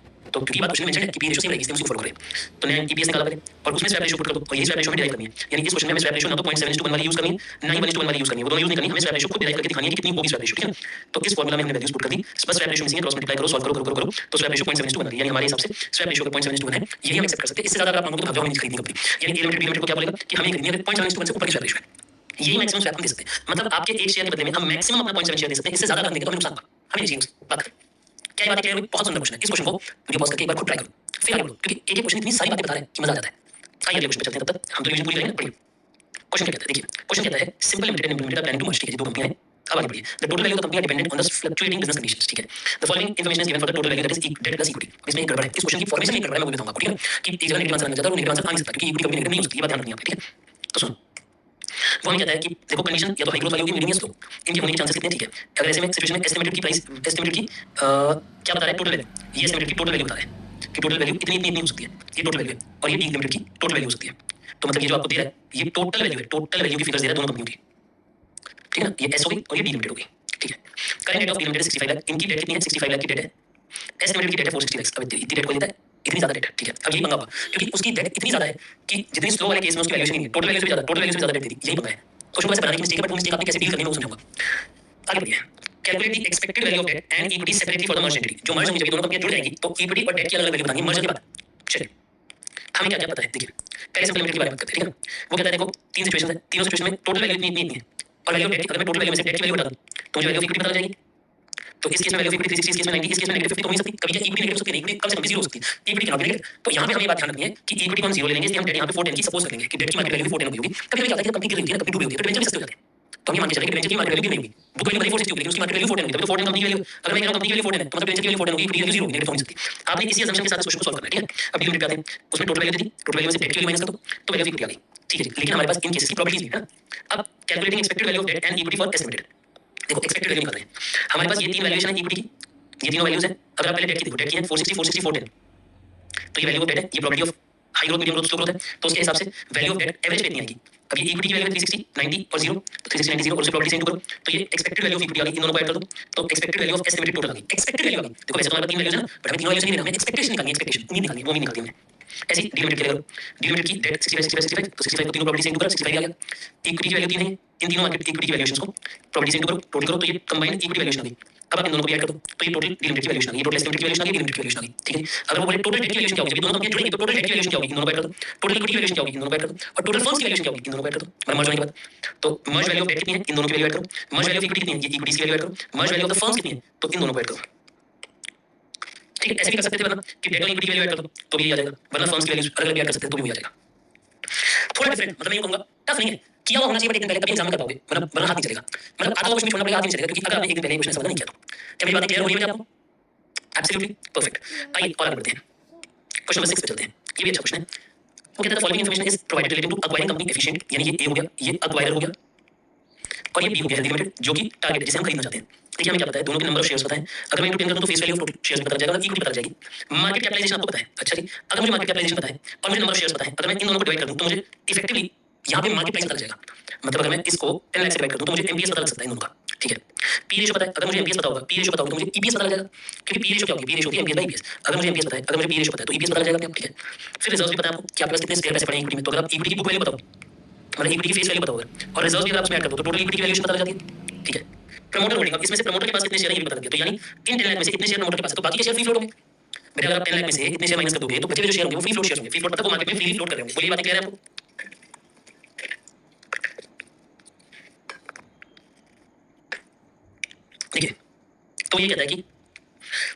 तो क्योंकि बात क्वेश्चन में मेंशन है कि पी रेशियो सेम रहेगी, इसलिए उसी को फॉलो करें। तो नया ईपीएस निकाला पहले और उसमें स्वैप रेशियो पुट कर दो, और यही स्वैप रेशियो हमें डिराइव करनी है। यानी इस क्वेश्चन में हमें स्वैप रेशियो ना तो 0.7:1 वाली यूज करनी है, ना ही 1:1 वाली यूज करनी है, वो दोनों यूज नहीं करनी, हमें स्वैप रेशियो खुद डिराइव करके दिखानी है कि कितनी होगी स्वैप रेशियो, ठीक है। तो इस फार्मूला में हमने वैल्यूज पुट कर दी, बस स्वैप रेशियो मिसिंग है, क्रॉस मल्टीप्लाई करो, सॉल्व करो, तो स्वैप रेशियो 0.7:1 आ गई। यानी हमारे हिसाब से स्वैप रेशियो का 0.7:1 है, यही हम एक्सेप्ट कर सकते हैं। इससे ज्यादा अगर आप मांगोगे तो भाग जाओ, हमें खरीदनी कंपनी। यानी ए लिमिटेड बी लिमिटेड को क्या बोलेगा कि हमें खरीदनी है 0.7:1 से ऊपर की स्वैप रेशियो है, यही मैक्सिमम स्वैप हम दे सकते हैं। मतलब आपके एक शेयर के बदले में हम मैक्सिमम अपना 0.7 शेयर दे सकते हैं, इससे ज्यादा अगर देंगे तो हमें नुकसान होगा। हमें ये चीज बात करें, क्या ये बात क्लियर हुई? बहुत सुंदर क्वेश्चन है, इस क्वेश्चन को वीडियो पॉज करके एक बार खुद ट्राई करो, फिर आगे बढ़ो, क्योंकि एक एक क्वेश्चन इतनी सारी बातें बता रहा है कि मजा आ जाता है। आइए अगले क्वेश्चन पे चलते हैं, तब तक हम तो रिवीजन पूरी करेंगे। पढ़िए क्वेश्चन क्या कहता है, देखिए क्वेश्चन कहता है simple limited and limited are planning to merge, ठीक है, ये दो कंपनियां हैं। अब आगे बढ़िए, the total value of the company are dependent on the fluctuating business conditions, ठीक है। The following information is given for the total value that is debt plus equity. इसमें एक गड़बड़ है, इस क्वेश्चन की फॉर्मेशन में एक गड़बड़ है, मैं वो बताऊंगा आपको, ठीक है, कि एक जगह नेगेटिव आंसर आना जाता है और नेगेटिव आंसर आ नहीं सकता, क्योंकि इक्विटी कभी नेगेटिव नहीं हो सकती, ये बात ध्यान रखनी है, ठीक है। तो सुनो, वो हमें कहता है कि देखो कंडीशन या तो हाई ग्रोथ वाली होगी, मीडियम या स्लो, इनके होने के चांसेस कितने हैं, ठीक है। अगर ऐसे में सिचुएशन में एस्टिमेटेड की प्राइस, एस्टिमेटेड की क्या बता रहा है, टोटल वैल्यू, ये एस्टिमेटेड की टोटल वैल्यू बता रहा है कि टोटल वैल्यू इतनी इतनी इतनी हो सकती है, ये टोटल वैल्यू है, और ये डी लिमिटेड की टोटल वैल्यू हो सकती है। तो मतलब ये जो आपको दे रहा है ये टोटल वैल्यू है, टोटल वैल्यू की फिगर्स दे रहा है दोनों कंपनियों की, ठीक है ना। ये एस हो गई और ये डी लिमिटेड हो गई, ठीक है। Current debt of D limited 65 lakh, इनकी डेट कितनी है, 65 लाख की डेट है। एस्टिमेटेड की डेट है 460 लाख, अब इतनी डेट को देता है, इतनी ज्यादा डेट है, ठीक है। अब यही पंगा हुआ, क्योंकि उसकी डेट इतनी ज्यादा है कि जितनी स्लो वाले केस में उसकी वैल्यूएशन नहीं है, टोटल वैल्यू से भी ज्यादा, टोटल वैल्यू से भी ज्यादा डेट दे दी, यही पंगा है। क्वेश्चन को ऐसे बनाने की मिस्टेक है, बट वो मिस्टेक आपने कैसे डील करनी है वो समझाऊंगा। आगे बढ़िए, calculate the expected value of debt and equity separately for the merge entity. जो मर्ज होंगी, जब ये दोनों कंपनियां जुड़ जाएंगी तो इक्विटी और डेट की अलग-अलग वैल्यू बतानी है मर्जर के बाद। चलिए, हमें क्या क्या पता है, देखिए पहले सिंपल लिमिट के बारे में बात करते हैं, ठीक है। वो कहता है देखो तीन सिचुएशन है, तीनों सिचुएशन में टोटल वैल्यू इतनी इतनी है, और वैल्यू ऑफ डेट, अगर मैं टोटल वैल्यू में से डेट की वैल्यू हटा दूं तो मुझे वैल्यू ऑफ इक्विटी पता चल जाएगी। तो इस केस में वैल्यू ऑफ इक्विटी 360, इस केस में 90, इस केस में नेगेटिव 50 तो हो नहीं सकती, कभी क्या इक्विटी नेगेटिव हो सकती है, इक्विटी कम से कम 0 हो सकती है, equity can not be negative. तो यहाँ पे हमें ये बात ध्यान रखनी है कि इक्विटी को हम 0 ले लेंगे, इसलिए हम डेट यहाँ पे 410 की सपोज कर लेंगे कि डेट की मार्केट वैल्यू भी 410 होगी। कभी क्या होता है कि कंपनी गिर रही है ना, कंपनी डूबी होती है, तो डिबेंचर भी सस्ते हो जाते हैं। तो हम ये मान के चलेंगे कि डिबेंचर की मार्केट वैल्यू भी नहीं होगी, बुक वैल्यू भले 460 होगी, लेकिन उसकी मार्केट वैल्यू 410 होगी, तभी तो 410 कंपनी की वैल्यू, अगर मैं कह रहा हूं कंपनी की वैल्यू 410 है तो मतलब डिबेंचर की वैल्यू 410 होगी, इक्विटी की वैल्यू 0 होगी, नेगेटिव हो नहीं सकती। आपने इसी असम्पशन के साथ इस क्वेश्चन को सॉल्व करना है, ठीक है। अब लिमिट पे आते हैं, उसमें टोटल वैल्यू दे दी, टोटल वैल्यू में से डेट की वैल्यू माइनस कर दो तो वैल्यू ऑफ इक्विटी आ गई, ठीक है जी। लेकिन हमारे पास इन केसेस की प्रोबेबिलिटीज भी है ना। अब calculating expected value of debt and equity for estimated, देखो एक्सपेक्टेड वैल्यू निकाल रहे हैं हमारे पास, ये तीन वैल्यूएशन है इक्विटी की, ये तीनों वैल्यूज हैं। अगर आप पहले डेट की देखो, डेट की है 460, 460, 410, तो ये वैल्यू ऑफ डेट है, ये probability of high growth, medium growth, slow growth है, तो उसके हिसाब से वैल्यू ऑफ डेट एवरेज पे इतनी आएगी। अब ये इक्विटी की वैल्यू है 360, 90 और 0, तो 360, 90, 0 और उससे प्रोबेबिलिटी से इनटू करो, तो ये एक्सपेक्टेड वैल्यू ऑफ इक्विटी आ गई, इन दोनों को ऐड कर दो तो expected value of estimated total आ गई, एक्सपेक्टेड वैल्यू आ गई। देखो वैसे तो हमारे पास तीन वैल्यूज है ना, बट हमें तीनों वैल्यूज नहीं लेना, हमें एक्सपेक्टेशन निकालनी है, एक्सपेक्टेशन उम्मीद निकालनी है, वो उम्मीद निकालती है। ऐसे डी लिमिटेड के लिए करो, डी लिमिटेड की डेट 65, 65, 65, तो 65 को तीनों प्रोबेबिलिटी से इनटू करो, 65 आ गया। इक्विटी की वैल्यू 3 है, इन तीनों मार्केट इक्विटी की वैल्यूएशंस को प्रोबेबिलिटी से इनटू करो, टोटल करो, तो ये कंबाइंड इक्विटी वैल्यूएशन आ गई। अब आप इन दोनों को भी ऐड कर दो तो ये टोटल डी लिमिटेड की वैल्यूएशन आ गई, टोटल एस्टिमेटेड की वैल्यूएशन आ गई, डी लिमिटेड की वैल्यूएशन आ गई, ठीक है। अगर वो बोले टोटल डेट की वैल्यूएशन क्या होगी, जब ये दोनों कंपनियां जुड़ेंगी तो टोटल डेट की वैल्यूएशन क्या होगी, इन दोनों को ऐड कर दो, टोटल इक्विटी की वैल्यूएशन क्या होगी, इन दोनों को ऐड कर दो, और टोटल फर्म्स की वैल्यूएशन क्या होगी, इन दोनों को ऐड कर दो, मतलब मर्ज होने के बाद। तो मर्ज वैल्यू ऑफ डेट कितनी है, इन दोनों की वैल्यू ऐड करो, मर्ज वैल्यू ऑफ इक्विटी कितनी है, ये इक्विटी की वैल्यू ऐड करो, मर्ज वैल्यू ऑफ द फर्म्स कितनी है, तो इन दोनों को ऐड करो, ठीक है। ऐसे भी कर सकते थे, वरना कि डेट और इक्विटी की वैल्यू ऐड कर दो तो भी आ जाएगा, वरना फर्म्स की वैल्यूज अलग-अलग ऐड कर सकते हैं तो भी आ जाएगा। थोड़ा डिफरेंट, मतलब मैं यूं कहूंगा टफ नहीं है, किया हुआ होना चाहिए, बट एक दिन पहले कभी एग्जाम में कर पाओगे, वरना हाथ नहीं चलेगा, मतलब आता हुआ क्वेश्चन छोड़ना पड़ेगा, हाथ नहीं चलेगा, क्योंकि अगर आपने एक दिन पहले क्वेश्चन समझ नहीं किया तो। क्या मेरी बातें क्लियर हो रही है आपको? Absolutely perfect. आइए और आगे बढ़ते हैं, क्वेश्चन नंबर 6 पे चलते हैं। ये भी अच्छा क्वेश्चन है। वो कहता है following information is provided related to acquiring company efficient, यानी ये ए हो गया, ये एक्वायरर हो गया, और ये बी हो गया हेल्दी लिमिटेड, जो कि टारगेट है जिसे हम खरीदना चाहते हैं। देखिए हमें क्या पता है, दोनों के नंबर ऑफ शेयर्स पता है, अगर मैं इनको 10 कर दूं तो face value of total shares पता चल जाएगा, इक्विटी पता चल जाएगी, मार्केट कैपिटलाइजेशन आपको पता है। अच्छा जी, अगर मुझे मार्केट कैपिटलाइजेशन पता है और मुझे नंबर ऑफ शेयर्स पता है, अगर मैं इन दोनों को डिवाइड कर दूं तो मुझे इफेक्टिवली यहाँ पे मार्केट प्राइस पता लग जाएगा। मतलब अगर मैं इसको 10 लाख से डिवाइड कर दूं तो मुझे एमपीएस पता लग सकता है इन दोनों का, ठीक है। पी रेशियो पता है, अगर मुझे एमपीएस पता होगा, पी रेशियो पता होगा तो मुझे ईपीएस पता लग जाएगा, क्योंकि पी रेशियो क्या होगी, पी रेशियो होगी एमपीएस बाय ईपीएस। अगर मुझे एमपीएस पता है, अगर मुझे पी रेशियो पता है तो ईपीएस पता लग जाएगा, ठीक है। फिर रिजर्व्स भी पता है आपको कि आपके पास कितने शेयर पैसे पड़े हैं इक्विटी में, तो अगर आप इक्विटी की बुक वैल्यू बताओ, मतलब इक्विटी की फेस वैल्यू पता होगा, और रिजर्व्स भी अगर आप उसमें ऐड कर दो तो टोटल इक्विटी की वैल्यूएशन पता लग जाती है, ठीक है। प्रमोटर होल्डिंग, अब इसमें से प्रमोटर के पास कितने शेयर हैं ये भी पता लग गया, तो यानी इन 10 लाख में से इतने शेयर प्रमोटर के पास है, तो बाकी के शेयर फ्री फ्लोट होंगे। बेटा अगर आप 10 लाख में से इतने शेयर माइनस कर दोगे तो बचे हुए जो शेयर होंगे वो फ्री फ्लोट शेयर होंगे, फ्री फ्लोट मतलब वो मार्केट में फ्रीली फ्लोट कर रहे होंगे। बोलिए बातें क्लियर है आपको? देखिए तो ये कहता है कि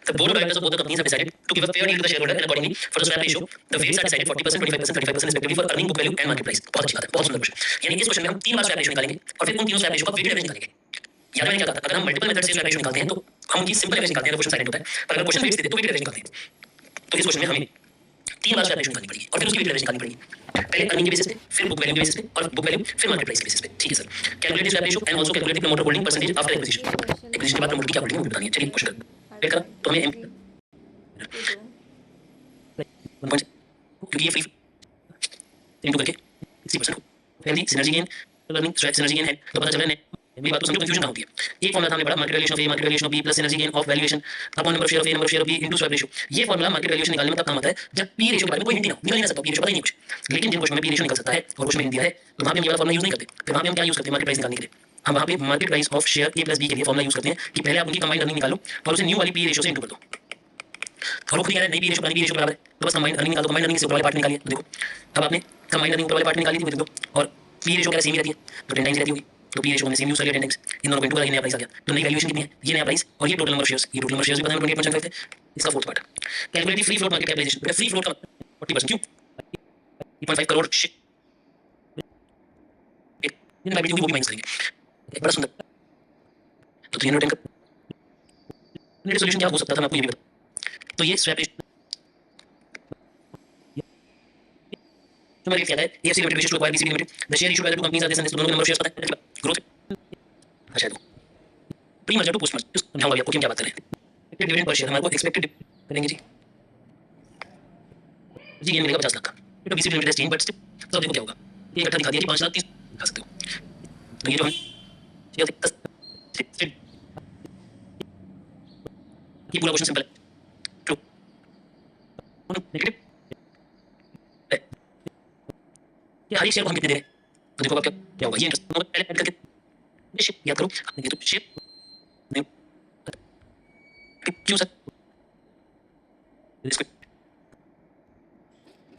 the board of directors of both the companies have decided to give a fair deal to the shareholder and accordingly for the swap ratio the weights are decided 40%, 25%, 35% respectively for earning book value and market price। बहुत अच्छी बात है, बहुत सुंदर क्वेश्चन। यानी इस क्वेश्चन में हम तीन बार स्वैप रेशियो निकालेंगे और फिर उन तीनों स्वैप रेशियो का वेटेड एवरेज निकालेंगे। याद मैंने क्या कहा था, अगर हम मल्टीपल मेथड से स्वैप रेशियो निकालते हैं तो हम उनकी सिंपल एवरेज निकालते हैं, क्वेश्चन साइलेंट होता है, पर अगर क्वेश्चन वेट्स देते तो वेटेड एवरेज निकालते हैं। तो इस क्वेश्चन में हमें तीन बार स्वैप रेशियो निकालनी पड़ेगी और फिर उसकी वेटेड एवरेज निकालनी पड़ेगी, पहले अर्निंग के बेसिस पे, फिर बुक वैल्यू के बेसिस पे, और बुक वैल्यू फिर मार्केट प्राइस के बेसिस पे, ठीक है sir. Calculate swap ratio and also calculate the promoter holding percentage after acquisition. Acquisition के बाद प्रमोटर की क्या होल्डिंग है वो बतानी है। चलिए क्वेश्चन करा तो हमें क्योंकि ये फ्री इनटू करके 60% healthy synergy gain, learning synergy gain है तो पता चल रहा है मेरी बात तो समझो, कंफ्यूजन कहाँ होती है। एक फॉर्मूला था हमने पढ़ा, market valuation of A market valuation of B plus synergy gain of valuation upon number of share of A number of share of B into swap ratio. ये फॉर्मूला मार्केट वैल्यूएशन निकालने में तब काम आता है जब पी रेशियो के बारे में कोई हिंट ही ना हो, निकल ही ना सकता, पी रेशियो पता ही नहीं कुछ। लेकिन जिन क्वेश्चन में पी रेशियो निकल सकता है और क्वेश्चन में हिंट दिया है तो वहाँ पे हम ये वाला फॉर्मूला यूज नहीं करते। फिर वहाँ पे हम क्या यूज करते हैं मार्केट प्राइस निकालने के लिए? हम वहाँ पे market price of share A plus B के लिए फॉर्मूला यूज करते हैं कि पहले आप उनकी कंबाइंड अर्निंग निकालो और उसे न्यू वाली पी रेशियो से इंटू कर दो। और वो खुद कह रहा है नई पी रेशियो पुरानी पी रेशियो बराबर है, तो बस कंबाइंड अर्निंग निकाल दो। कंबाइंड अर्निंग से ऊपर वाले पार्ट निकालिए, तो देखो अब आपने कंबाइंड अर्निंग ऊपर वाले पार्ट निकाली थी, देखो, और पी रेशियो क्या सेम ही रहती है, तो 10 टाइम्स रहती होगी, तो पी रेशियो हमने सेम यूज कर लिया 10 टाइम्स, इन दोनों को इंटू करा, ये नया प्राइस आ गया। तो नई वैल्यूएशन कितनी है? ये नया प्राइस और ये टोटल नंबर शेयर्स, ये टोटल नंबर शेयर्स भी पता है 28.75 थे। इसका fourth part calculate free float market capitalization. बेटा फ्री फ्लोट का 40% क्यों? 3.5 करोड़ शिट, इन लाइबिलिटी होगी वो भी माइनस करेंगे। बड़ा सुंदर। तो 310 का नेट सॉल्यूशन क्या हो सकता था, मैं आपको ये भी बता। तो ये स्वैप रेशियो जो मैंने क्या है, AFC limited wishes to acquire BCB limited, the share issued by the two companies are this and this, दोनों के नंबर ऑफ शेयर्स पता है, ग्रोथ अच्छा है। Pre merger to post merger समझाऊंगा आपको कि हम क्या बात कर रहे हैं। एक्सपेक्टेड डिविडेंड पर शेयर हमारे को एक्सपेक्टेड करेंगे जी, जी गेन मिलेगा 50 लाख का। बेटा BCB limited change but still तो देखो क्या होगा, ये इकट्ठा दिखा दिया कि 5 लाख 30 दिखा सकते हो। तो ये जो है ये 10 ये पूरा क्वेश्चन सिंपल है। ट्रू नेगेटिव है ये हर एक शेयर को हम कितने दे रहे हैं, तो देखो अब क्या क्या होगा। ये इंटरेस्ट पहले ऐड करके शेयर याद करो, नहीं तो शेयर नहीं क्यों सर रिस्क।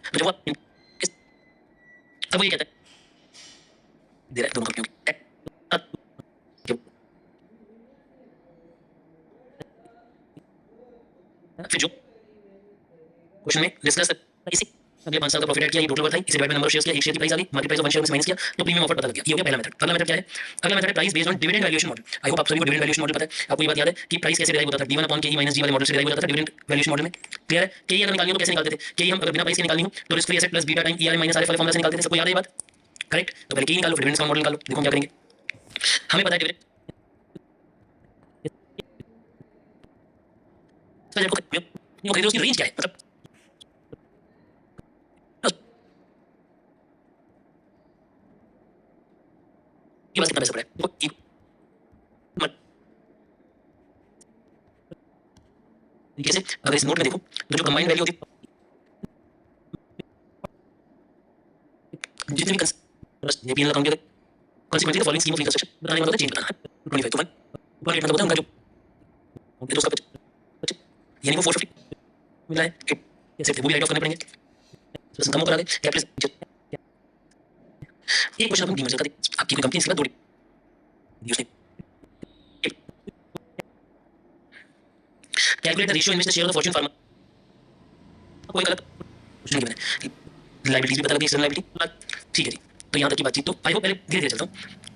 तो जब आप अब वो ये कहता है दे रहा है दोनों कंपनियों की, फिर जो क्वेश्चन में डिस्कस इसी अगले 5 साल का प्रॉफिट ऐड किया, ये टोटल वर्थ है, इसे divide by number of shares किया, एक शेयर की प्राइस आ गई, मार्केट प्राइस ऑफ 1 शेयर में से माइनस किया तो प्रीमियम ऑफर पता लग गया। ये हो गया पहला मेथड। अगला मेथड क्या है? अगला मेथड है price based on dividend valuation model. I hope आप सभी को डिविडेंड वैल्यूएशन मॉडल पता है। आपको ये बात याद है कि प्राइस कैसे डिराइव होता था, d1 के माइनस जी वाले मॉडल से डिराइव होता था डिविडेंड वैल्यूएशन मॉडल में। क्लियर है? के अगर निकालनी हो तो कैसे निकालते थे? के हम अगर बिना प्राइस के निकालनी हो तो risk free asset plus beta time ERM minus RF वाले फॉर्मूला से निकालते थे। सबको याद है ये बात? करेक्ट। तो पहले के निकालो फिर डिविडेंड का मॉडल निकालो। देखो हम क्या करेंगे, हमें पता है डिविडेंड को खरीदो, उसकी रेंज क्या है, मतलब ये बस कितना पैसा पड़ा है देखो तरीके से। अगर इस नोट में देखो तो जो कंबाइंड वैल्यू होती जितने भी बस ये पीएनएल अकाउंट के consequently the following scheme of income structure बताने का मतलब चेंज करना है 25 तो 1 ऊपर रेट मतलब होता है उनका जो तो उसका बच यानी वो 450 मिला है कि कैसे वो भी राइट ऑफ करने पड़ेंगे, बस कम करा दे कैपिटल। एक क्वेश्चन अपन डीमर्जर का देख, आपकी कोई कंपनी इसके बाद दो उसने calculate the ratio in which the share of the Fortune pharma, कोई गलत कुछ नहीं गिवन है, लायबिलिटीज भी पता लगी, एक्सटर्नल लायबिलिटी ठीक है जी। तो यहाँ तक की बातचीत तो आई होप पहले धीरे धीरे चलता हूँ।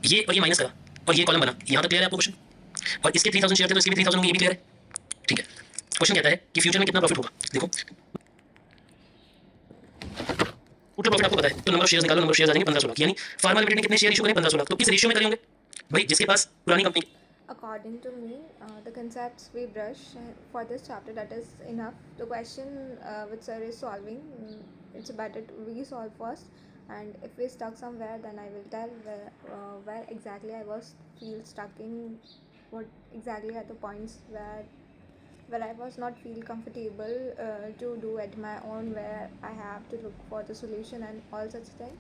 ये और ये माइनस करा और ये कॉलम बना, यहाँ तक क्लियर है आपको क्वेश्चन? और इसके 3000 शेयर थे तो इसके भी 3000 होंगे, ये भी क्लियर है? ठीक है। क्वेश्चन कहता है कि फ्यूचर में कितना प्रॉफिट होगा। देखो टोटल प्रॉफिट आपको पता है तो नंबर ऑफ शेयर्स निकालो, नंबर ऑफ शेयर्स आ जाएंगे 1500 लाख, यानी फार्मा लिमिटेड ने कितने शेयर इशू करे 1500 लाख। तो किस रेशियो में करे होंगे भाई, जिसके पास पुरानी company. According to me, the concepts we brush for this chapter, that is enough. The question which sir is solving, it's better we solve first, and if we stuck somewhere, then I will tell where exactly I was feel stuck in, what exactly are the points where I was not feel comfortable to do at my own, where I have to look for the solution and all such thing.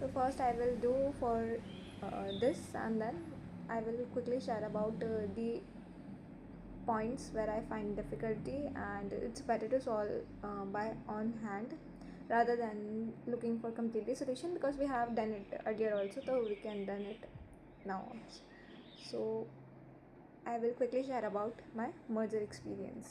So first I will do for this, and then I will quickly share about the points where I find difficulty, and it's better to solve by on hand rather than looking for completely solution, because we have done it earlier also, so we can done it now. So I will quickly share about my merger experience.